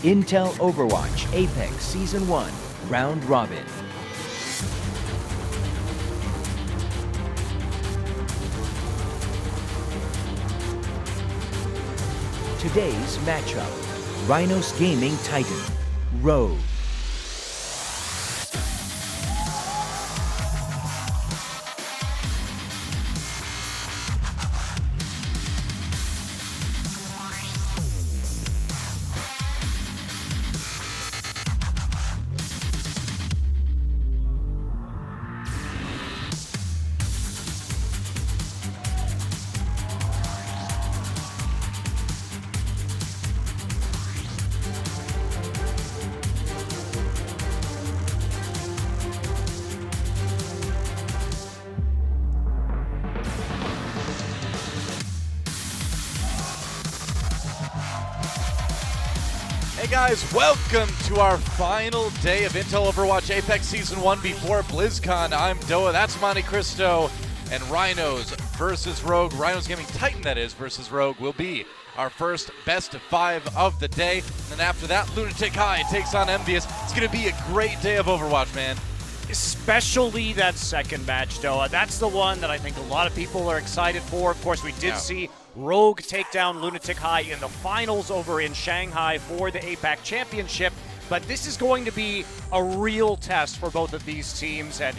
Intel Overwatch Apex Season 1 Round Robin. Today's matchup, Rhinos Gaming Titan, Rogue. Hey guys, welcome to our final day of Intel Overwatch Apex Season 1 before BlizzCon. I'm Doa, that's Monte Cristo, and Rhinos versus Rogue. Rhinos Gaming Titan, that is, versus Rogue will be our first best of 5 of the day. And then after that, Lunatic High takes on Envious. It's going to be a great day of Overwatch, man. Especially that second match, Doa. That's the one that I think a lot of people are excited for. Of course, we did see Rogue take down Lunatic High in the finals over in Shanghai for the APAC Championship. But this is going to be a real test for both of these teams and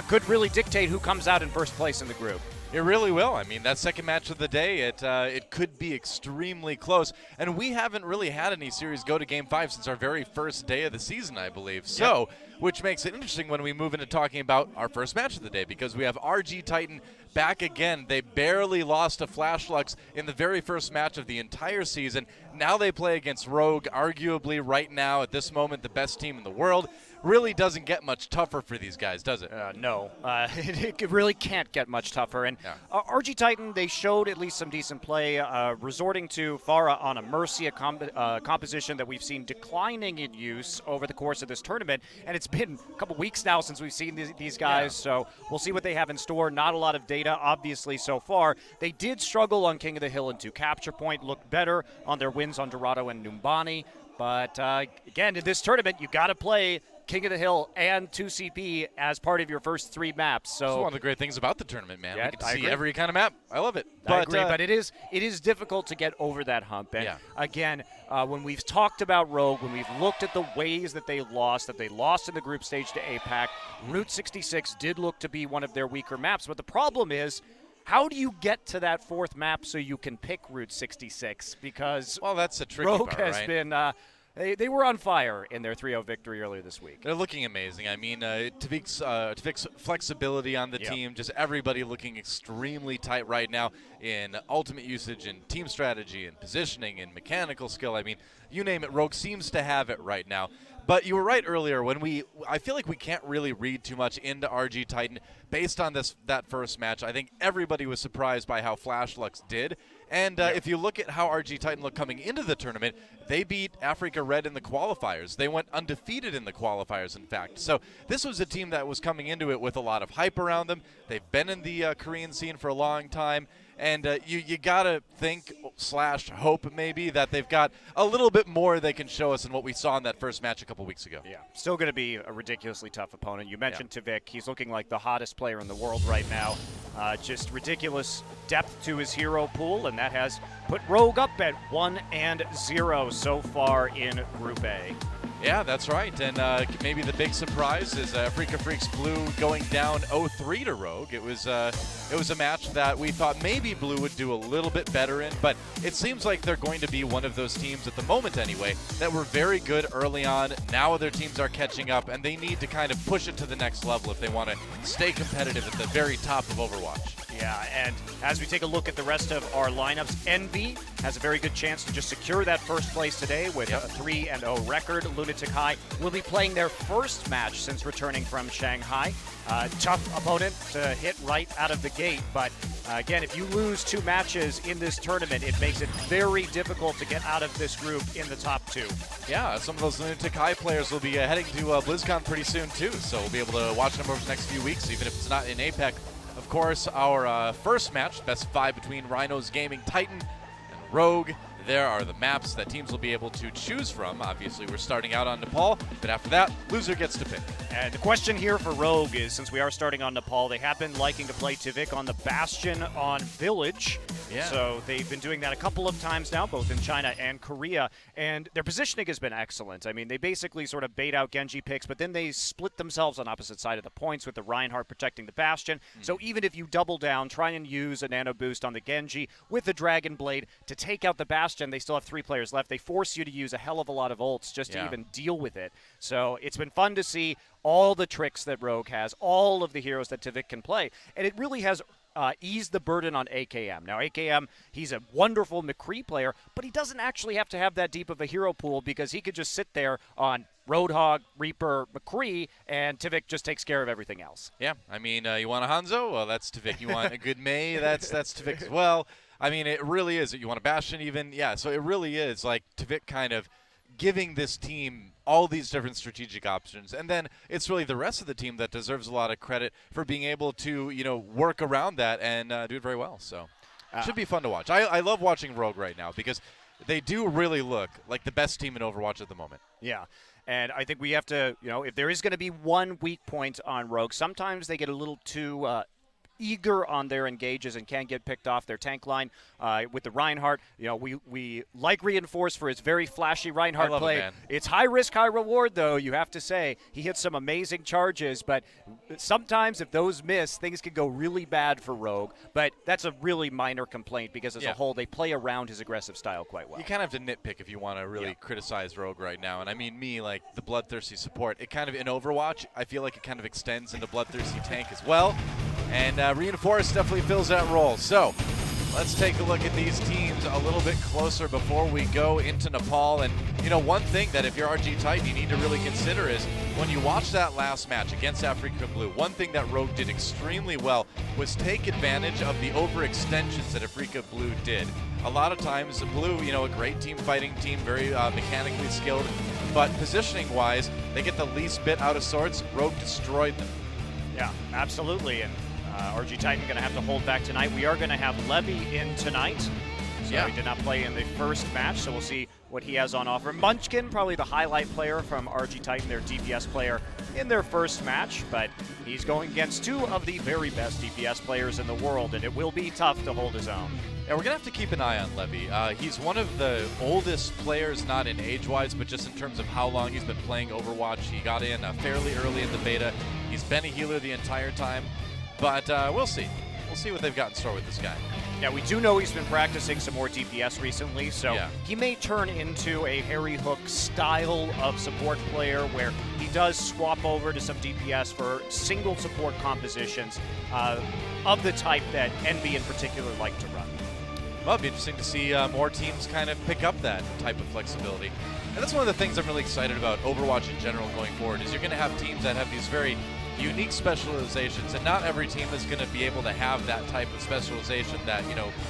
could really dictate who comes out in first place in the group. It really will. I mean, that second match of the day, it could be extremely close. And we haven't really had any series go to Game 5 since our very first day of the season, I believe. So, which makes it interesting when we move into talking about our first match of the day, because we have RG Titan back again. They barely lost to Flash Lux in the very first match of the entire season. Now they play against Rogue, arguably right now, at this moment, the best team in the world. Really doesn't get much tougher for these guys, does it? No, it really can't get much tougher. And RG Titan, they showed at least some decent play, resorting to Pharah on a Mercy, a composition that we've seen declining in use over the course of this tournament. And it's been a couple weeks now since we've seen these guys, so we'll see what they have in store. Not a lot of data, obviously, so far. They did struggle on King of the Hill and 2 Capture Point, looked better on their wins on Dorado and Numbani. But again, in this tournament, you got to play King of the Hill and 2CP as part of your first 3 maps. So that's one of the great things about the tournament, man. Yeah, we get to see every kind of map. I love it. I agree, but it is difficult to get over that hump. And again, when we've talked about Rogue, when we've looked at the ways that they lost in the group stage to APAC, Route 66 did look to be one of their weaker maps. But the problem is, how do you get to that 4th map so you can pick Route 66? Because that's a tricky Rogue part, has right? been they were on fire in their 3-0 victory earlier this week. They're looking amazing. I mean, Tavik's flexibility on the team, just everybody looking extremely tight right now in ultimate usage and team strategy and positioning and mechanical skill. I mean, you name it, Rogue seems to have it right now. But you were right earlier I feel like we can't really read too much into RG Titan based on that first match. I think everybody was surprised by how Flash Lux did. And if you look at how RG Titan looked coming into the tournament, they beat Africa Red in the qualifiers. They went undefeated in the qualifiers, in fact. So this was a team that was coming into it with a lot of hype around them. They've been in the Korean scene for a long time. And you got to think / hope maybe that they've got a little bit more they can show us than what we saw in that first match a couple weeks ago. Yeah, still going to be a ridiculously tough opponent. You mentioned Tavik. He's looking like the hottest player in the world right now. Just ridiculous depth to his hero pool, and that has put Rogue up at 1-0 so far in Group A. Yeah, that's right. And maybe the big surprise is Africa Freaks Blue going down 0-3 to Rogue. It was a match that we thought maybe Blue would do a little bit better in, but it seems like they're going to be one of those teams at the moment anyway that were very good early on. Now their teams are catching up, and they need to kind of push it to the next level if they want to stay competitive at the very top of Overwatch. Yeah, and as we take a look at the rest of our lineups, Envy has a very good chance to just secure that first place today with a 3-0 record. Lunatic High will be playing their first match since returning from Shanghai. Tough opponent to hit right out of the gate, but again, if you lose 2 matches in this tournament, it makes it very difficult to get out of this group in the top 2. Yeah, some of those Lunatic High players will be heading to BlizzCon pretty soon too, so we'll be able to watch them over the next few weeks, even if it's not in APAC. Of course, our first match, best 5 between Rhinos Gaming Titan and Rogue. there are the maps that teams will be able to choose from. Obviously, we're starting out on Nepal, but after that, loser gets to pick. And the question here for Rogue is, since we are starting on Nepal, they have been liking to play Tivik on the Bastion on Village. Yeah. So they've been doing that a couple of times now, both in China and Korea, and their positioning has been excellent. I mean, they basically sort of bait out Genji picks, but then they split themselves on opposite side of the points with the Reinhardt protecting the Bastion. So even if you double down, try and use a nano boost on the Genji with the Dragon Blade to take out the Bastion, they still have 3 players left. They force you to use a hell of a lot of ults just to even deal with it. So it's been fun to see all the tricks that Rogue has, all of the heroes that Tivik can play, and it really has ease the burden on AKM. Now, AKM, he's a wonderful McCree player, but he doesn't actually have to have that deep of a hero pool because he could just sit there on Roadhog, Reaper, McCree, and Tivik just takes care of everything else. Yeah, I mean, you want a Hanzo? Well, that's Tivik. You want a good Mei? That's Tivik as well. I mean, it really is. You want a Bastion even? Yeah, so it really is like Tivik kind of giving this team all these different strategic options. And then it's really the rest of the team that deserves a lot of credit for being able to, work around that and do it very well. So it should be fun to watch. I love watching Rogue right now because they do really look like the best team in Overwatch at the moment. Yeah. And I think we have to, if there is going to be one weak point on Rogue, sometimes they get a little too eager on their engages and can get picked off their tank line. With the Reinhardt, we like Reinforce for his very flashy Reinhardt play. It's high risk, high reward, though, you have to say. He hits some amazing charges, but sometimes if those miss, things can go really bad for Rogue. But that's a really minor complaint because as a whole, they play around his aggressive style quite well. You kind of have to nitpick if you want to really criticize Rogue right now. And I mean, me, like the bloodthirsty support, it kind of, in Overwatch, I feel like it kind of extends into bloodthirsty tank as well. And Reinforce definitely fills that role. So let's take a look at these teams a little bit closer before we go into Nepal. And, one thing that if you're RG Titan, you need to really consider is when you watch that last match against Africa Blue, one thing that Rogue did extremely well was take advantage of the overextensions that Africa Blue did. A lot of times, Blue, a great team fighting team, very mechanically skilled, but positioning-wise, they get the least bit out of sorts. Rogue destroyed them. Yeah, absolutely. And RG Titan going to have to hold back tonight. We are going to have Levy in tonight. So he did not play in the first match, so we'll see what he has on offer. Munchkin, probably the highlight player from RG Titan, their DPS player in their first match, but he's going against 2 of the very best DPS players in the world, and it will be tough to hold his own. Yeah, we're going to have to keep an eye on Levy. He's one of the oldest players, not in age-wise, but just in terms of how long he's been playing Overwatch. He got in fairly early in the beta. He's been a healer the entire time, but we'll see. We'll see what they've got in store with this guy. Yeah, we do know he's been practicing some more DPS recently, so he may turn into a Harry Hook style of support player where he does swap over to some DPS for single support compositions of the type that Envy in particular like to run. Well, it'd be interesting to see more teams kind of pick up that type of flexibility. And that's one of the things I'm really excited about Overwatch in general going forward, is you're going to have teams that have these very unique specializations, and not every team is going to be able to have that type of specialization that,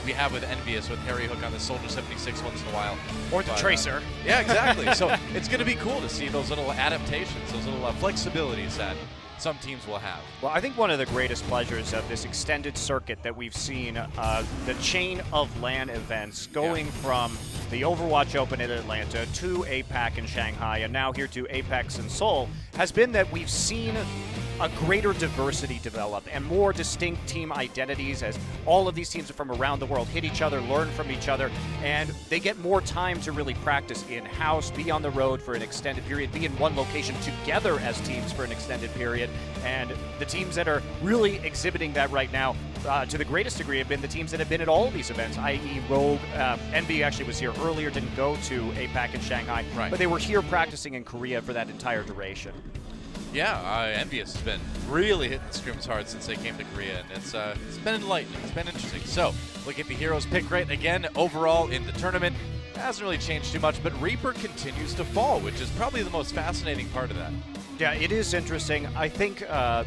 we have with Envious, with Harry Hook on the Soldier 76 once in a while. Or the Tracer. Yeah, exactly. So it's going to be cool to see those little adaptations, those little flexibilities that some teams will have. Well, I think one of the greatest pleasures of this extended circuit that we've seen, the chain of LAN events going from the Overwatch Open in Atlanta to APAC in Shanghai and now here to Apex in Seoul, has been that we've seen a greater diversity develop and more distinct team identities as all of these teams from around the world hit each other, learn from each other, and they get more time to really practice in-house, be on the road for an extended period, be in one location together as teams for an extended period. And the teams that are really exhibiting that right now, to the greatest degree, have been the teams that have been at all of these events, i.e. Rogue. Envy actually was here earlier, didn't go to APAC in Shanghai, but they were here practicing in Korea for that entire duration. Yeah, Envious has been really hitting the scrims hard since they came to Korea, and it's been enlightening. It's been interesting. So, look at the heroes pick rate again. Overall in the tournament, it hasn't really changed too much, but Reaper continues to fall, which is probably the most fascinating part of that. Yeah, it is interesting. I think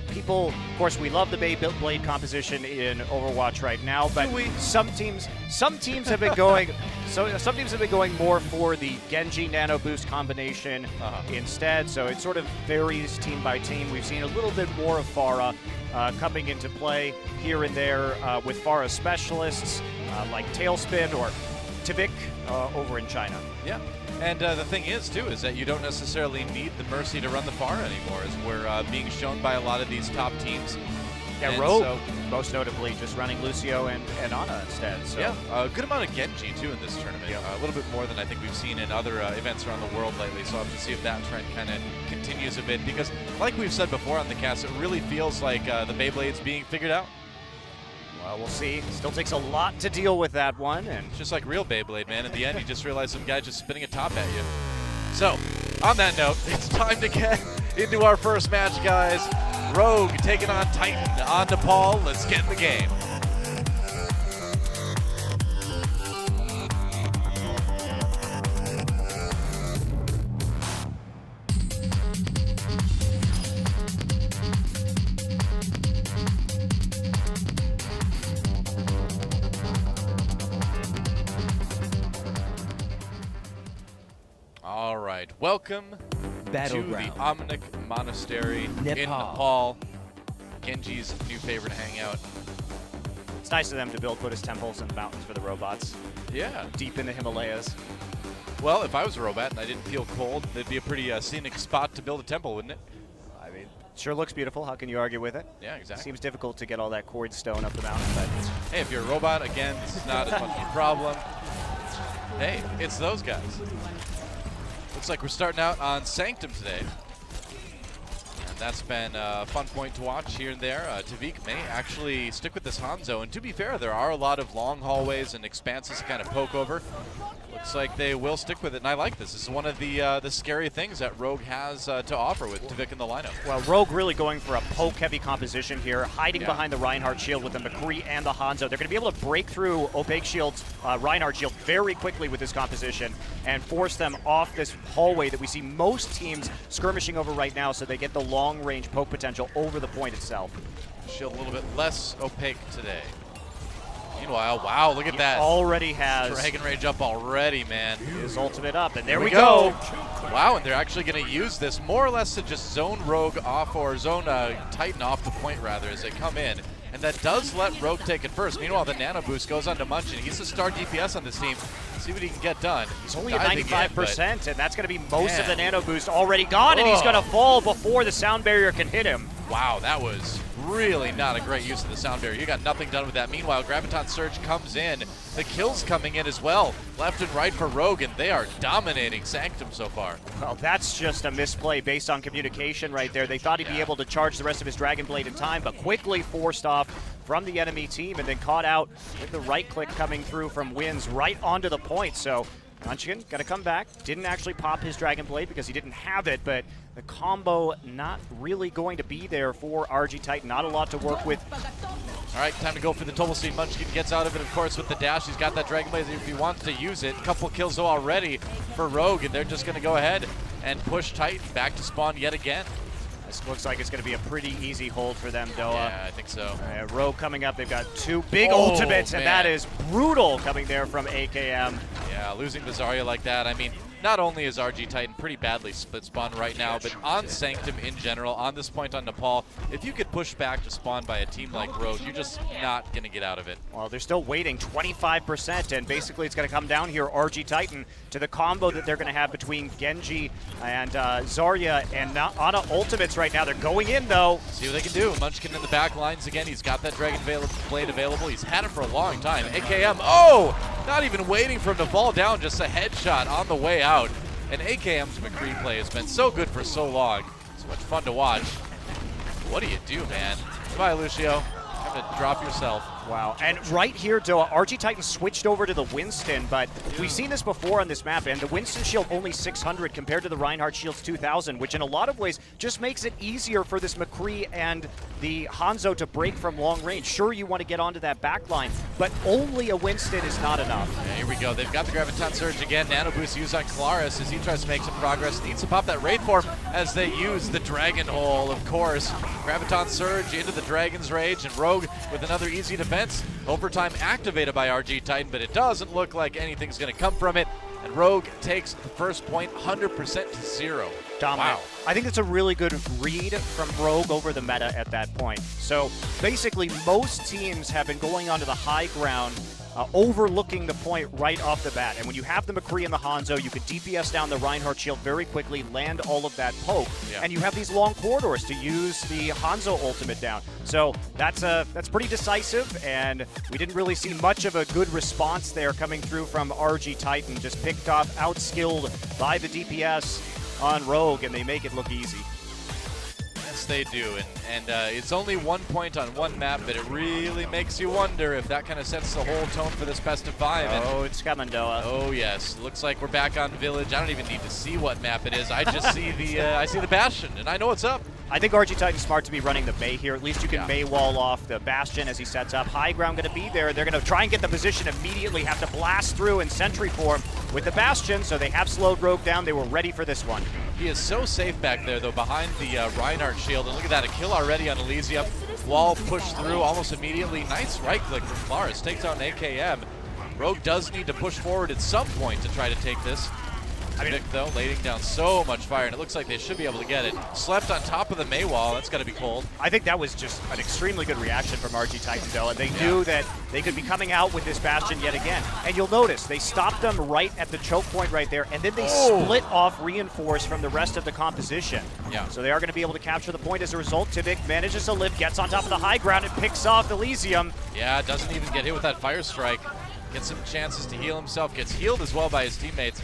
people, of course, we love the Beyblade composition in Overwatch right now, but some teams have been going. Some teams have been going more for the Genji Nano Boost combination instead. So it sort of varies team by team. We've seen a little bit more of Pharah coming into play here and there with Pharah specialists like Tailspin or Tvik over in China. Yeah. And the thing is, too, is that you don't necessarily need the Mercy to run the far anymore, as we're being shown by a lot of these top teams. Yeah, and Rogue, so, most notably, just running Lucio and Ana instead. So. Yeah, a good amount of Genji, too, in this tournament. Yeah. A little bit more than I think we've seen in other events around the world lately, so I'll have to see if that trend kind of continues a bit, because like we've said before on the cast, it really feels like the Beyblade's being figured out. Well, we'll see. Still takes a lot to deal with that one. And it's just like real Beyblade, man. In the end, you just realize some guy just spinning a top at you. So, on that note, it's time to get into our first match, guys. Rogue taking on Titan on Nepal. Let's get in the game. All right, welcome to the Omnic Monastery in Nepal. Genji's new favorite hangout. It's nice of them to build Buddhist temples in the mountains for the robots. Yeah. Deep in the Himalayas. Well, if I was a robot and I didn't feel cold, that'd be a pretty scenic spot to build a temple, wouldn't it? I mean, sure looks beautiful. How can you argue with it? Yeah, exactly. Seems difficult to get all that quartz stone up the mountain, but hey, if you're a robot, again, this is not as much of a problem. Hey, it's those guys. Looks like we're starting out on Sanctum today. And that's been a fun point to watch here and there. Tvik may actually stick with this Hanzo. And to be fair, there are a lot of long hallways and expanses to kind of poke over. Looks like they will stick with it, and I like this. This is one of the scary things that Rogue has to offer with Tvik in the lineup. Well, Rogue really going for a poke-heavy composition here, hiding behind the Reinhardt shield with the McCree and the Hanzo. They're going to be able to break through Opaque Shield's Reinhardt shield very quickly with this composition and force them off this hallway that we see most teams skirmishing over right now, so they get the long-range poke potential over the point itself. Shield a little bit less opaque today. Meanwhile, wow, look at that. Already has Dragon Rage up already, man. His ultimate up, and there we go. Wow, and they're actually going to use this more or less to just zone Rogue off, or zone Titan off the point, rather, as they come in. And that does let Rogue take it first. Meanwhile, the Nano Boost goes on to Munchin. He's the star DPS on this team. Let's see what he can get done. He's only at 95%, and that's going to be most of the Nano Boost already gone, and he's going to fall before the sound barrier can hit him. Wow, that was really not a great use of the sound barrier. You got nothing done with that. Meanwhile, Graviton Surge comes in. The kills coming in as well, left and right for Rogue, and they are dominating Sanctum so far. Well, that's just a misplay based on communication right there. They thought he'd be able to charge the rest of his Dragon Blade in time, but quickly forced off from the enemy team and then caught out with the right click coming through from Wins right onto the point. So Munchkin got to come back. Didn't actually pop his Dragon Blade because he didn't have it, but the combo not really going to be there for RG Titan. Not a lot to work with. All right, time to go for the Tobalstein. Munchkin gets out of it, of course, with the dash. He's got that Dragon Blade if he wants to use it. Couple kills, though, already for Rogue, and they're just going to go ahead and push Titan back to spawn yet again. This looks like it's going to be a pretty easy hold for them, Doa. Yeah, I think so. Rogue coming up. They've got two big ultimates, and that is brutal coming there from AKM. Yeah, losing the Zarya like that. I mean, not only is RG Titan pretty badly split spawn right now, but on Sanctum in general, on this point on Nepal, if you get pushed back to spawn by a team like Rogue, you're just not going to get out of it. Well, they're still waiting 25%, and basically it's going to come down here, RG Titan, to the combo that they're going to have between Genji and Zarya and Ana ultimates right now. They're going in, though. See what they can do. Munchkin in the back lines again. He's got that Dragon Blade available. He's had it for a long time. AKM, not even waiting for him to fall down, just a headshot on the way out. And AKM's McCree play has been so good for so long. So much fun to watch. What do you do, man? Goodbye, Lucio. Time to drop yourself. Wow, and right here, Doa, RG Titan switched over to the Winston, but we've seen this before on this map, and the Winston shield only 600 compared to the Reinhardt shield's 2,000, which in a lot of ways just makes it easier for this McCree and the Hanzo to break from long range. Sure, you want to get onto that back line, but only a Winston is not enough. Yeah, here we go. They've got the Graviton Surge again. Nano Boost used on Kalaris as he tries to make some progress. Needs to pop that Raid Form as they use the Dragon Hole, of course. Graviton Surge into the Dragon's Rage, and Rogue with another easy defense. Overtime activated by RG Titan, but it doesn't look like anything's going to come from it. And Rogue takes the first point 100% to 0. Dominant. Wow. I think that's a really good read from Rogue over the meta at that point. So basically most teams have been going onto the high ground overlooking the point right off the bat. And when you have the McCree and the Hanzo, you can DPS down the Reinhardt shield very quickly, land all of that poke, and you have these long corridors to use the Hanzo ultimate down. So that's pretty decisive, and we didn't really see much of a good response there coming through from RG Titan. Just picked off, outskilled by the DPS on Rogue, and they make it look easy. Yes, they do, and it's only 1 point on one map, but it really makes you wonder if that kind of sets the whole tone for this best of 5. Oh, it's coming, Doa. Oh yes, looks like we're back on Village. I don't even need to see what map it is. I just see the Bastion, and I know what's up. I think RG Titan's smart to be running the Mei here. At least you can Mei wall off the Bastion as he sets up. High ground going to be there. They're going to try and get the position immediately, have to blast through in sentry form with the Bastion, so they have slowed Rogue down. They were ready for this one. He is so safe back there, though, behind the Reinhardt shield. And look at that, a kill already on Elysium. Wall pushed through almost immediately. Nice right click from Flores. Takes out an AKM. Rogue does need to push forward at some point to try to take this. Vic, though, laying down so much fire, and it looks like they should be able to get it. Slept on top of the Mei wall. That's got to be cold. I think that was just an extremely good reaction from RG Titan, though, and they knew that they could be coming out with this Bastion yet again. And you'll notice they stopped them right at the choke point right there, and then they split off Reinforce from the rest of the composition. Yeah. So they are going to be able to capture the point as a result. Tivik manages to live, gets on top of the high ground, and picks off Elysium. Yeah, doesn't even get hit with that fire strike. Gets some chances to heal himself. Gets healed as well by his teammates.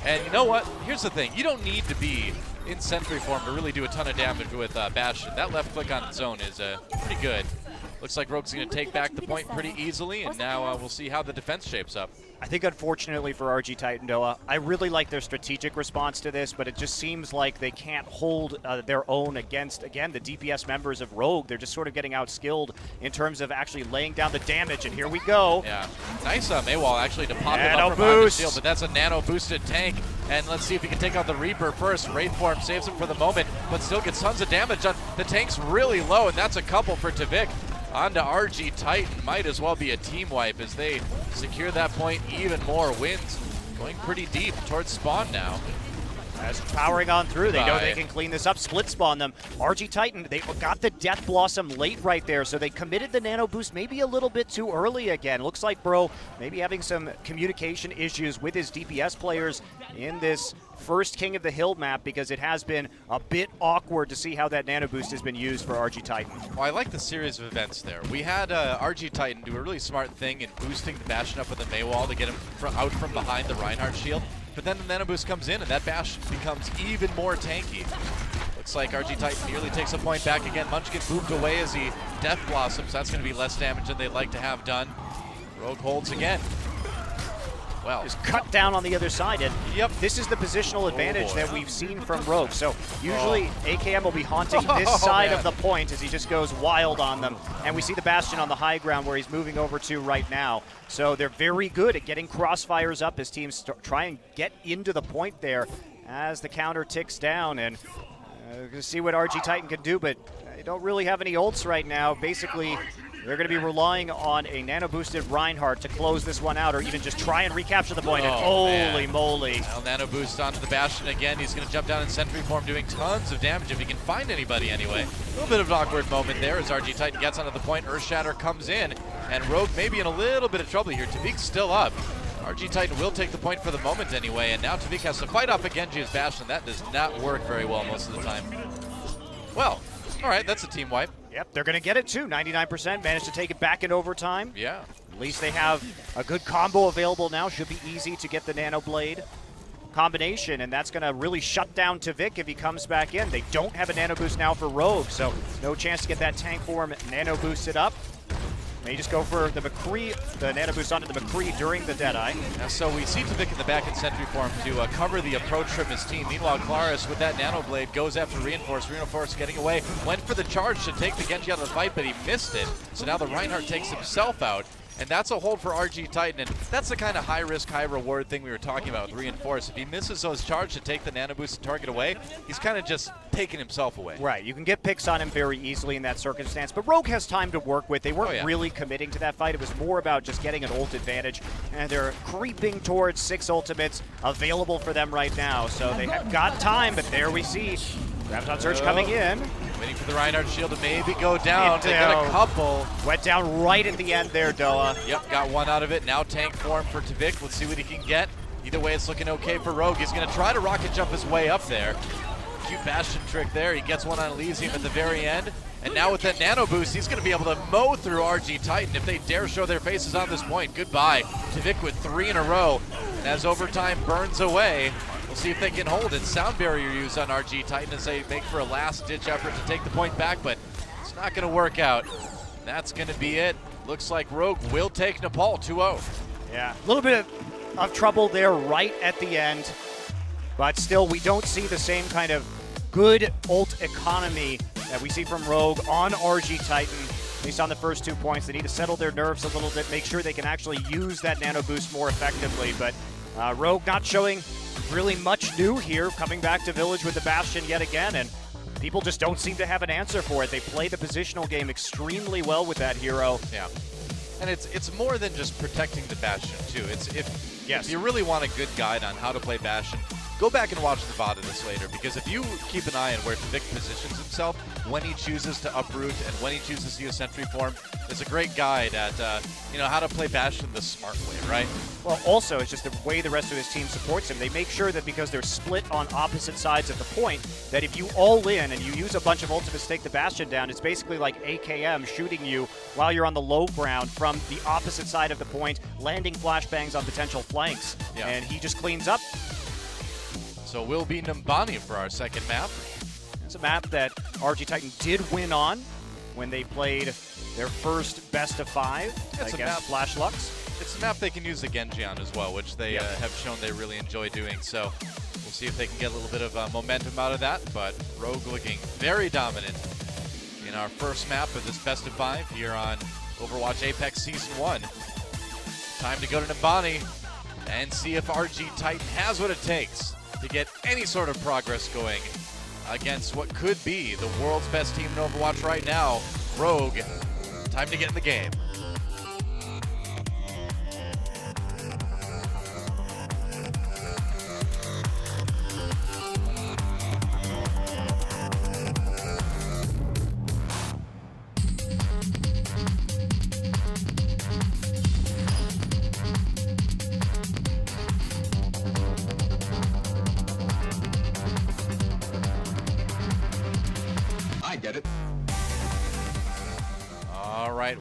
And you know what? Here's the thing. You don't need to be in sentry form to really do a ton of damage with Bastion. That left click on zone is pretty good. Looks like Rogue's going to take back the point pretty easily, and now we'll see how the defense shapes up. I think, unfortunately for RG Titan, Doa, I really like their strategic response to this, but it just seems like they can't hold their own against, again, the DPS members of Rogue. They're just sort of getting outskilled in terms of actually laying down the damage, and here we go. Yeah, nice Mei wall actually to pop him Nano up from behind the boost. shield, but that's a nano-boosted tank. And let's see if he can take out the Reaper first. Wraith form saves him for the moment, but still gets tons of damage on. The tank's really low, and that's a couple for Tivik. On to RG Titan. Might as well be a team wipe as they secure that point even more. Wins going pretty deep towards spawn now. As powering on through, they know they can clean this up, split spawn them. RG Titan, they got the Death Blossom late right there, so they committed the nano boost maybe a little bit too early again. Looks like Bro maybe having some communication issues with his DPS players in this first King of the Hill map, because it has been a bit awkward to see how that nano boost has been used for RG Titan. Well, I like the series of events there. We had RG Titan do a really smart thing in boosting the Bastion up with the Mei wall to get him out from behind the Reinhardt shield. But then the nano boost comes in, and that Bastion becomes even more tanky. Looks like RG Titan nearly takes a point back again. Munch gets booped away as he Death Blossoms. That's going to be less damage than they'd like to have done. Rogue holds again. Well, is cut down on the other side, and this is the positional advantage that we've seen from Rogue. So usually AKM will be haunting this side of the point as he just goes wild on them, and we see the Bastion on the high ground where he's moving over to right now. So they're very good at getting crossfires up as teams try and get into the point there as the counter ticks down, and we're going to see what RG Titan can do, but they don't really have any ults right now. Basically, they're going to be relying on a nano-boosted Reinhardt to close this one out, or even just try and recapture the point. Holy moly. Well, nano-boost onto the Bastion again. He's going to jump down in sentry form, doing tons of damage if he can find anybody anyway. A little bit of an awkward moment there as RG Titan gets onto the point. Earthshatter comes in, and Rogue may be in a little bit of trouble here. Tavik's still up. RG Titan will take the point for the moment anyway, and now Tavik has to fight off a Genji's Bastion. That does not work very well most of the time. Well, all right, that's a team wipe. Yep, they're going to get it too. 99% managed to take it back in overtime. Yeah. At least they have a good combo available now. Should be easy to get the Nano Blade combination, and that's going to really shut down Tivik if he comes back in. They don't have a Nano Boost now for Rogue, so no chance to get that tank form Nano Boosted up. May just go for the McCree, the Nano Boost onto the McCree during the Deadeye. Now, so we see Tivik in the back in sentry form to cover the approach from his team. Meanwhile, Claris with that Nano Blade goes after Reinforce. Reinforce getting away, went for the charge to take the Genji out of the fight, but he missed it. So now the Reinhardt takes himself out. And that's a hold for RG Titan, and that's the kind of high-risk, high-reward thing we were talking about with Reinforce. If he misses those charge to take the Nano Boost and target away, he's kind of just taking himself away. Right, you can get picks on him very easily in that circumstance, but Rogue has time to work with. They weren't really committing to that fight. It was more about just getting an ult advantage, and they're creeping towards 6 ultimates available for them right now. So they have got time, but there we see Graviton Surge coming in. Waiting for the Reinhardt shield to maybe go down. They got a couple. Went down right at the end there, Doa. Yep, got one out of it. Now tank form for Tvik. Let's see what he can get. Either way, it's looking okay for Rogue. He's going to try to rocket jump his way up there. Cute Bastion trick there. He gets one on Elysium at the very end. And now with that nano boost, he's going to be able to mow through RG Titan if they dare show their faces on this point. Goodbye. Tvik with 3 in a row. And as overtime burns away, we'll see if they can hold it. Sound barrier use on RG Titan as they make for a last-ditch effort to take the point back, but it's not going to work out. That's going to be it. Looks like Rogue will take Nepal 2-0. Yeah, a little bit of trouble there right at the end, but still we don't see the same kind of good ult economy that we see from Rogue on RG Titan. At least on the first 2 points, they need to settle their nerves a little bit, make sure they can actually use that nano boost more effectively, but Rogue not showing really much new here, coming back to Village with the Bastion yet again, and people just don't seem to have an answer for it. They play the positional game extremely well with that hero. Yeah. And it's more than just protecting the Bastion, too. If you really want a good guide on how to play Bastion, go back and watch the VOD of this later, because if you keep an eye on where Tvik positions himself, when he chooses to uproot and when he chooses to use Sentry Form, it's a great guide at how to play Bastion the smart way, right? Well, also, it's just the way the rest of his team supports him. They make sure that because they're split on opposite sides of the point, that if you all in and you use a bunch of ultimates to take the Bastion down, it's basically like AKM shooting you while you're on the low ground from the opposite side of the point, landing flashbangs on potential flanks, and he just cleans up. So we'll be Numbani for our second map. It's a map that RG Titan did win on when they played their first best of 5 against Flash Lux. It's a map they can use the Genji on as well, which they have shown they really enjoy doing. So we'll see if they can get a little bit of momentum out of that. But Rogue looking very dominant in our first map of this best of 5 here on Overwatch Apex Season 1. Time to go to Numbani and see if RG Titan has what it takes to get any sort of progress going against what could be the world's best team in Overwatch right now, Rogue. Time to get in the game.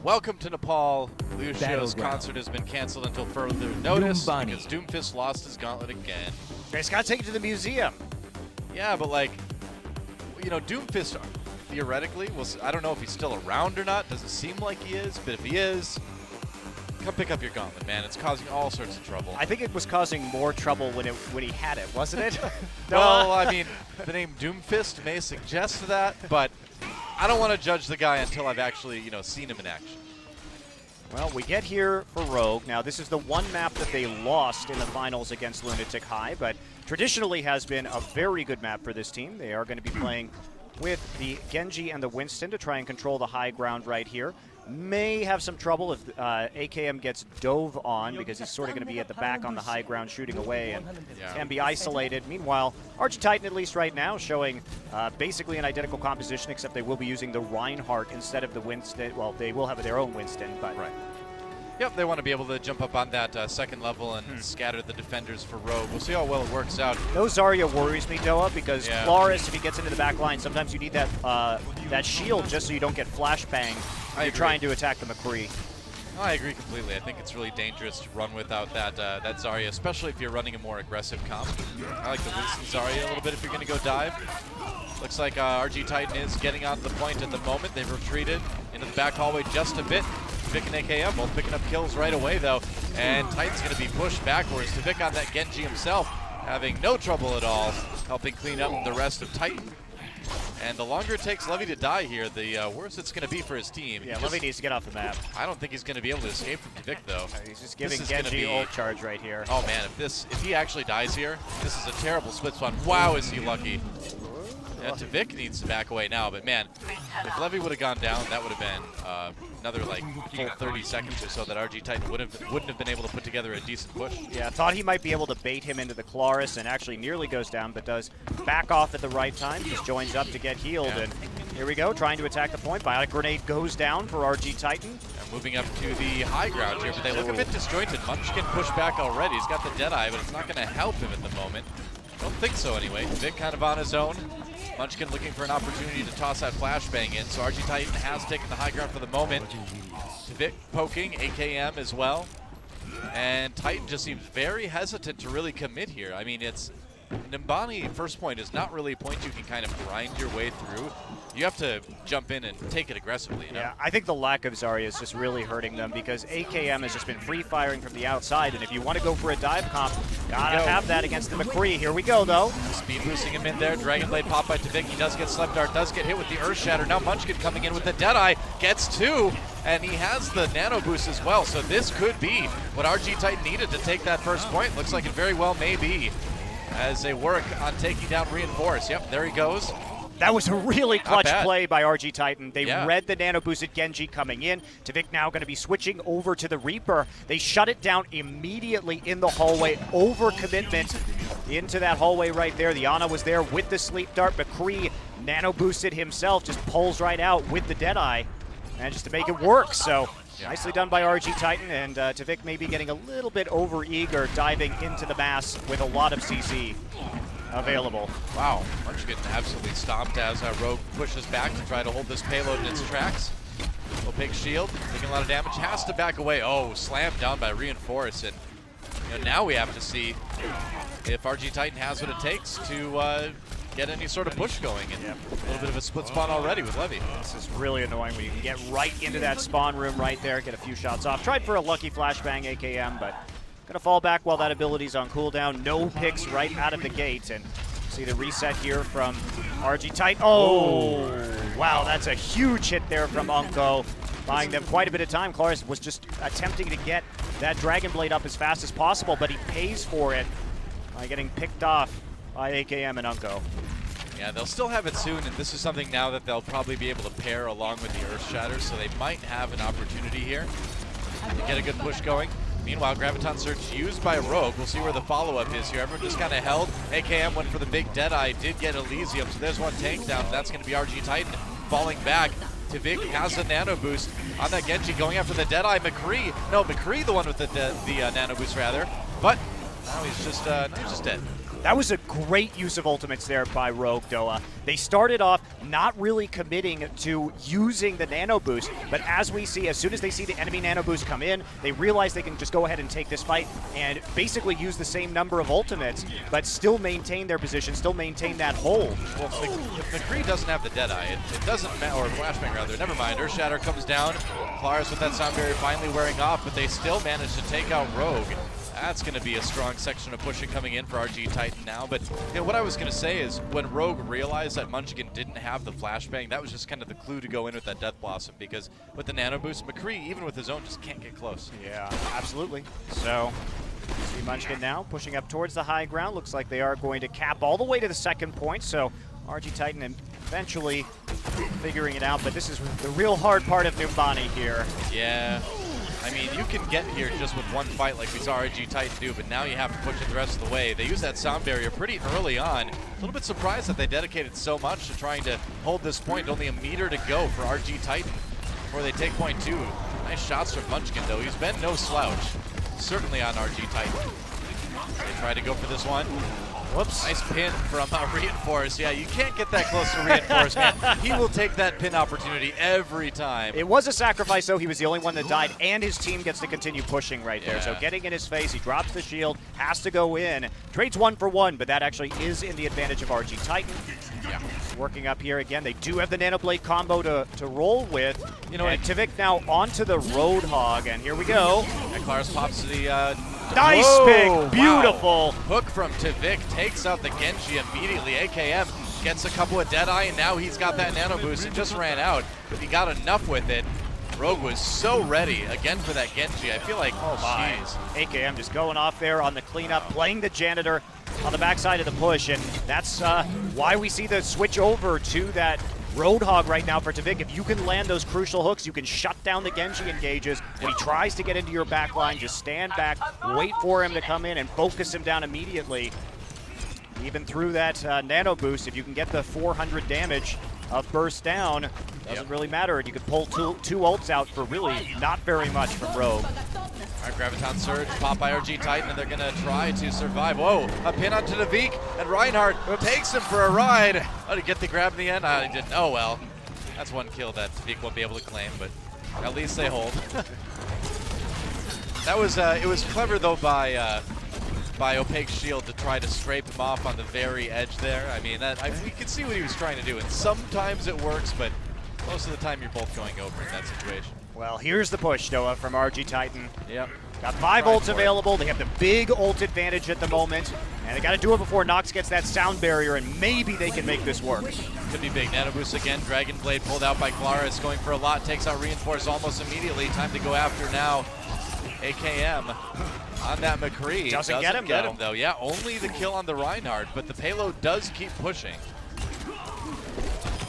Welcome to Nepal. Lucio's concert has been canceled until further notice because Doomfist lost his gauntlet again. They just gotta take it to the museum. Yeah, but Doomfist theoretically I don't know if he's still around or not. Doesn't seem like he is, but if he is, come pick up your gauntlet, man. It's causing all sorts of trouble. I think it was causing more trouble when he had it, wasn't it? Well, I mean, the name Doomfist may suggest that, but I don't want to judge the guy until I've actually, seen him in action. Well, we get here for Rogue. Now, this is the one map that they lost in the finals against Lunatic High, but traditionally has been a very good map for this team. They are going to be playing with the Genji and the Winston to try and control the high ground right here. May have some trouble if AKM gets dove on, because he's sort of going to be at the back on the high ground shooting away and can be isolated. Meanwhile, RG Titan, at least right now, showing basically an identical composition, except they will be using the Reinhardt instead of the Winston. Well, they will have their own Winston, but... Right. Yep, they want to be able to jump up on that second level and scatter the defenders for Rogue. We'll see how well it works out. No Zarya worries me, Doa, because Claris, if he gets into the back line, sometimes you need that that shield just so you don't get flashbanged when you're trying to attack the McCree. I agree completely. I think it's really dangerous to run without that that Zarya, especially if you're running a more aggressive comp. I like the Winston Zarya a little bit if you're going to go dive. Looks like RG Titan is getting onto the point at the moment. They've retreated into the back hallway just a bit. Tvik and AKM both picking up kills right away, though. And Titan's going to be pushed backwards. Tvik on that Genji himself, having no trouble at all, helping clean up the rest of Titan. And the longer it takes Levy to die here, the worse it's going to be for his team. Yeah, Levy needs to get off the map. I don't think he's going to be able to escape from Tvik, though. He's just giving Genji ult charge right here. Oh, man, if he actually dies here, this is a terrible split spawn. Wow, is he lucky. Yeah, Tvik needs to back away now, but man, if Levy would have gone down, that would have been another like full 30 seconds or so that RG Titan wouldn't have been able to put together a decent push. Yeah, thought he might be able to bait him into the Claris, and actually nearly goes down, but does back off at the right time. Just joins up to get healed, and here we go, trying to attack the point. Bionic Grenade goes down for RG Titan. And moving up to the high ground here, but they look a bit disjointed. Munchkin pushed back already. He's got the Deadeye, but it's not going to help him at the moment. Don't think so anyway. Vic kind of on his own. Munchkin looking for an opportunity to toss that flashbang in, so RG Titan has taken the high ground for the moment. Vic poking, AKM as well. And Titan just seems very hesitant to really commit here. I mean, it's Nimbani first point is not really a point you can kind of grind your way through. You have to jump in and take it aggressively, you know? Yeah, I think the lack of Zarya is just really hurting them because AKM has just been free firing from the outside, and if you want to go for a dive comp, gotta have that against the McCree. Here we go, though. Speed boosting him in there. Dragon Blade pop by Tvik. He does get Slep Dart, does get hit with the Earth Shatter. Now Munchkin coming in with the Deadeye, gets two, and he has the Nano Boost as well, so this could be what RG Titan needed to take that first point. Looks like it very well may be, as they work on taking down Reinforce. Yep, there he goes. That was a really clutch play by RG Titan. They read the nano boosted Genji coming in. Tvik now going to be switching over to the Reaper. They shut it down immediately in the hallway. Over commitment into that hallway right there. The Ana was there with the sleep dart. McCree nano boosted himself, just pulls right out with the Deadeye. Manages to make it work. So nicely done by RG Titan, and Tvik maybe getting a little bit over-eager, diving into the mass with a lot of CC available. Wow, Munch getting absolutely stomped as Rogue pushes back to try to hold this payload in its tracks. Opaque shield, taking a lot of damage, has to back away. Oh, slammed down by Reinforce, and now we have to see if RG Titan has what it takes to get any sort of push going, and a little bit of a split spawn already with Levy. This is really annoying when you can get right into that spawn room right there, get a few shots off. Tried for a lucky flashbang AKM, but gonna fall back while that ability's on cooldown. No picks right out of the gate, and see the reset here from RG Titan. Oh, wow, that's a huge hit there from Unko, buying them quite a bit of time. Claris was just attempting to get that Dragon Blade up as fast as possible, but he pays for it by getting picked off by AKM and Unko. Yeah, they'll still have it soon, and this is something now that they'll probably be able to pair along with the Earth Shatter, so they might have an opportunity here to get a good push going. Meanwhile, Graviton Surge used by Rogue. We'll see where the follow-up is here. Everyone just kind of held. AKM went for the big Deadeye, did get Elysium, so there's one tank down. That's going to be RG Titan falling back. Tvik has the Nano Boost on that Genji, going after the Deadeye. McCree the one with the Nano Boost, rather. But now he's just dead. That was a great use of ultimates there by Rogue, Doa. They started off not really committing to using the Nano Boost, but as we see, as soon as they see the enemy Nano Boost come in, they realize they can just go ahead and take this fight and basically use the same number of ultimates, but still maintain their position, still maintain that hold. Well, if McCree doesn't have the Deadeye, it doesn't matter, or Flashbang rather, never mind. Earth Shatter comes down, Claris with that Sound Barrier finally wearing off, but they still manage to take out Rogue. That's going to be a strong section of pushing coming in for RG Titan now. But what I was going to say is when Rogue realized that Munchkin didn't have the flashbang, that was just kind of the clue to go in with that Death Blossom, because with the Nano Boost, McCree, even with his own, just can't get close. Yeah, absolutely. So, see Munchkin now pushing up towards the high ground. Looks like they are going to cap all the way to the second point. So, RG Titan eventually figuring it out. But this is the real hard part of Numbani here. Yeah. I mean, you can get here just with one fight like we saw RG Titan do, but now you have to push it the rest of the way. They use that Sound Barrier pretty early on. A little bit surprised that they dedicated so much to trying to hold this point. Only a meter to go for RG Titan before they take point two. Nice shots from Munchkin, though. He's been no slouch, certainly on RG Titan. They try to go for this one. Whoops. Nice pin from Reinforce. Yeah, you can't get that close to Reinforce, man. He will take that pin opportunity every time. It was a sacrifice, though. He was the only one that died, and his team gets to continue pushing right there. So getting in his face, he drops the shield, has to go in. Trades 1 for 1, but that actually is in the advantage of RG Titan. Yeah. Working up here again. They do have the Nano Blade combo to roll with. And Tvik now onto the Roadhog, and here we go. And Claris pops to the... nice pick! Beautiful! Wow. Hook from Tvik takes out the Genji immediately. AKM gets a couple of Deadeye, and now he's got that Nano Boost. It just ran out, but he got enough with it. Rogue was so ready again for that Genji. I feel like, AKM just going off there on the cleanup, playing the janitor, on the backside of the push, and that's why we see the switch over to that Roadhog right now for Tavik. If you can land those crucial hooks, you can shut down the Genji engages. When he tries to get into your back line, just stand back, wait for him to come in and focus him down immediately. Even through that nano boost, if you can get the 400 damage of burst down, doesn't really matter. You could pull two ults out for really not very much from Rogue. All right, Graviton Surge, pop by RG Titan, and they're going to try to survive. Whoa, a pin onto Navik, and Reinhardt takes him for a ride. Oh, did he get the grab in the end? I didn't. Oh, well. That's one kill that Navik won't be able to claim, but at least they hold. That was, it was clever, though, by Opaque's shield to try to scrape him off on the very edge there. I mean, we could see what he was trying to do, and sometimes it works, but most of the time you're both going over in that situation. Well, here's the push, Noah, from RG Titan. Yep. Got 5 ults available. They have the big ult advantage at the moment, and they got to do it before Nox gets that sound barrier, and maybe they can make this work. Could be big. Nano boost again. Dragon Blade pulled out by Clara. Is going for a lot. Takes out Reinforce almost immediately. Time to go after now. AKM on that McCree. Doesn't get him, though. Yeah, only the kill on the Reinhardt, but the payload does keep pushing.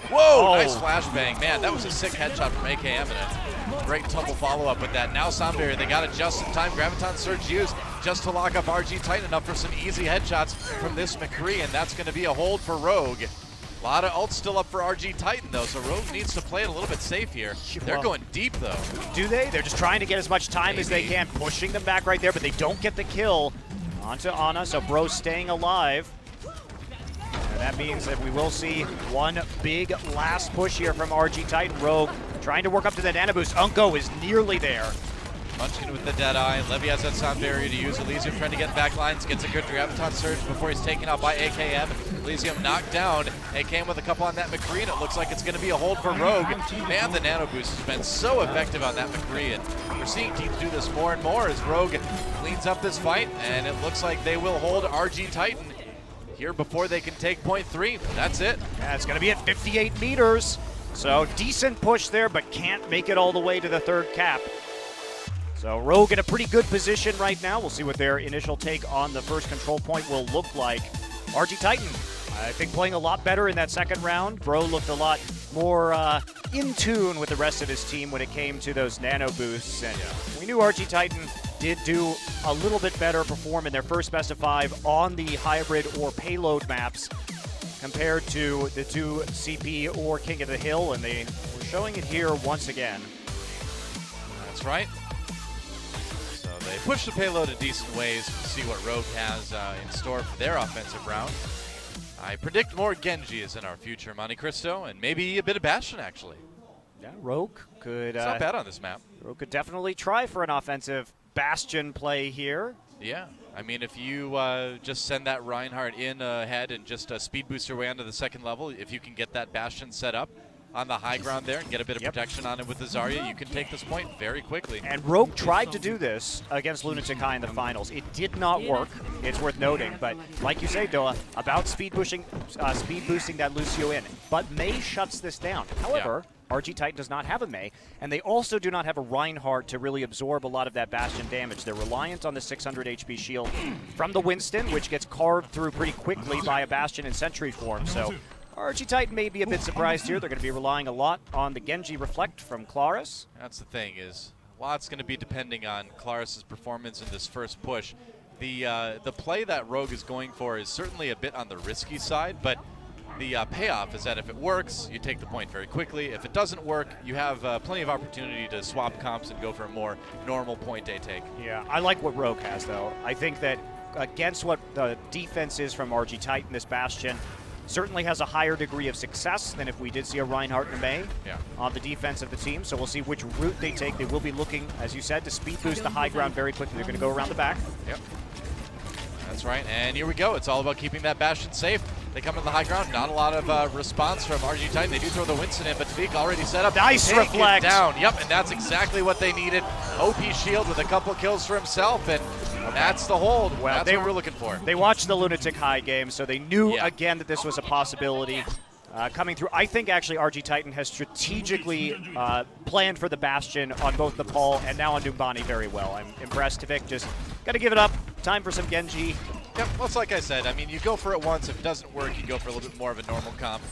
Whoa, nice flashbang. Man, that was a sick headshot from AKM and a great tumble follow-up with that. Now sound barrier, they got it just in time. Graviton Surge used just to lock up RG Titan enough for some easy headshots from this McCree, and that's going to be a hold for Rogue. A lot of ults still up for RG Titan, though, so Rogue needs to play it a little bit safe here. They're going deep, though. Do they? They're just trying to get as much time as they can, pushing them back right there, but they don't get the kill onto Ana, so Bro's staying alive. And that means that we will see one big last push here from RG Titan. Rogue trying to work up to the nano boost. Unko is nearly there. Munchkin with the dead eye. Levy has that sound barrier to use. Elysium trying to get back lines. Gets a good Graviton Surge before he's taken out by AKM. Elysium knocked down. AKM with a couple on that McCree, and it looks like it's going to be a hold for Rogue. Man, the nano boost has been so effective on that McCree, and we're seeing teams do this more and more as Rogue cleans up this fight, and it looks like they will hold RG Titan here before they can take point 3. That's it. Yeah, it's going to be at 58 meters. So decent push there, but can't make it all the way to the third cap. So Rogue in a pretty good position right now. We'll see what their initial take on the first control point will look like. RG Titan, I think, playing a lot better in that second round. Bro looked a lot more in tune with the rest of his team when it came to those nano boosts. And we knew RG Titan did do a little bit better perform in their first best of 5 on the hybrid or payload maps compared to the 2 CP or King of the Hill, and they were showing it here once again. That's right. So they push the payload in decent ways. We'll see what Rogue has in store for their offensive round. I predict more Genjis in our future, Monte Cristo, and maybe a bit of Bastion, actually. Yeah, Rogue could... It's not bad on this map. Rogue could definitely try for an offensive Bastion play here. Yeah, I mean, if you just send that Reinhardt in ahead and just speed boost your way onto the second level, if you can get that Bastion set up on the high ground there and get a bit of protection on it with the Zarya, you can take this point very quickly. And Rogue tried to do this against Lunatic High in the finals. It did not work, it's worth noting, but like you say, Doa, about speed boosting that Lucio in. But Mei shuts this down. However, RG Titan does not have a Mei, and they also do not have a Reinhardt to really absorb a lot of that Bastion damage. They're reliant on the 600 HP shield from the Winston, which gets carved through pretty quickly by a Bastion in Sentry form. So RG Titan may be a bit surprised here. They're going to be relying a lot on the Genji Reflect from Claris. That's the thing, is a lot's going to be depending on Claris's performance in this first push. The play that Rogue is going for is certainly a bit on the risky side, but the payoff is that if it works, you take the point very quickly. If it doesn't work, you have plenty of opportunity to swap comps and go for a more normal point day take. Yeah, I like what Rogue has, though. I think that against what the defense is from RG Titan, this Bastion certainly has a higher degree of success than if we did see a Reinhardt and a Mei on the defense of the team. So we'll see which route they take. They will be looking, as you said, to speed boost the high ground very quickly. They're going to go around the back. Yep. That's right, and here we go. It's all about keeping that Bastion safe. They come to the high ground. Not a lot of response from RG Titan. They do throw the Winston in, but Tavik already set up. Nice reflect down. Yep, and that's exactly what they needed. OP shield with a couple kills for himself, and that's the hold. Well, that's what we're looking for. They watched the Lunatic High game, so they knew again that this was a possibility. Coming through, I think actually RG Titan has strategically planned for the Bastion on both Nepal and now on Numbani very well. I'm impressed. Tavik just got to give it up. Time for some Genji. Yep, well, it's like I said. I mean, you go for it once. If it doesn't work, you go for a little bit more of a normal comp.